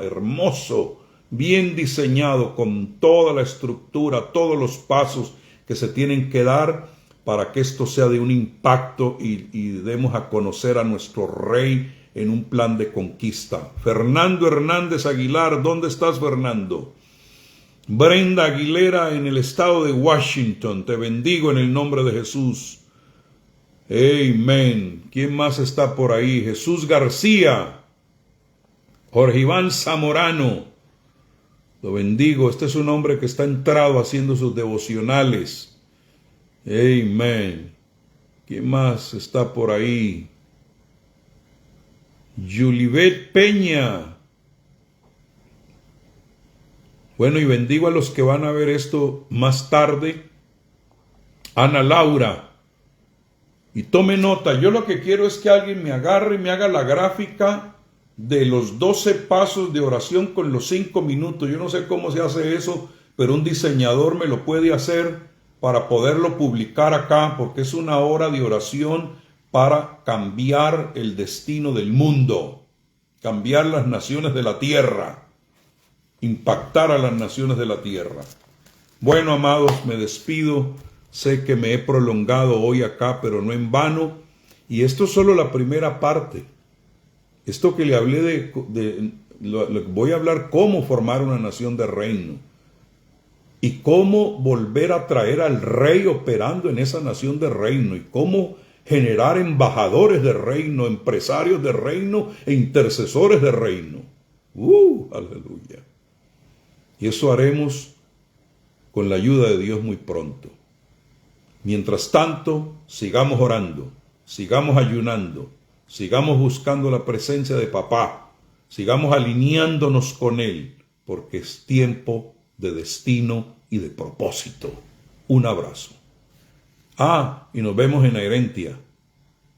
hermoso, bien diseñado, con toda la estructura, todos los pasos que se tienen que dar para que esto sea de un impacto y demos a conocer a nuestro Rey en un plan de conquista. Fernando Hernández Aguilar, ¿dónde estás, Fernando? Brenda Aguilera en el estado de Washington, te bendigo en el nombre de Jesús. Amén. ¿Quién más está por ahí? Jesús García, Jorge Iván Zamorano, lo bendigo. Este es un hombre que está entrado haciendo sus devocionales. Amén. ¿Quién más está por ahí? Yulibet Peña. Bueno, y bendigo a los que van a ver esto más tarde. Ana Laura. Y tome nota, yo lo que quiero es que alguien me agarre y me haga la gráfica de los 12 pasos de oración con los 5 minutos. Yo no sé cómo se hace eso, pero un diseñador me lo puede hacer para poderlo publicar acá, porque es una hora de oración para cambiar el destino del mundo, cambiar las naciones de la tierra, impactar a las naciones de la tierra. Bueno, amados, me despido. Sé que me he prolongado hoy acá, pero no en vano. Y esto es solo la primera parte. Esto que le hablé voy a hablar cómo formar una nación de reino. Y cómo volver a traer al rey operando en esa nación de reino. Y cómo generar embajadores de reino, empresarios de reino e intercesores de reino. Aleluya. Y eso haremos con la ayuda de Dios muy pronto. Mientras tanto, sigamos orando, sigamos ayunando, sigamos buscando la presencia de papá, sigamos alineándonos con él, porque es tiempo de destino y de propósito. Un abrazo. Y nos vemos en Herentia.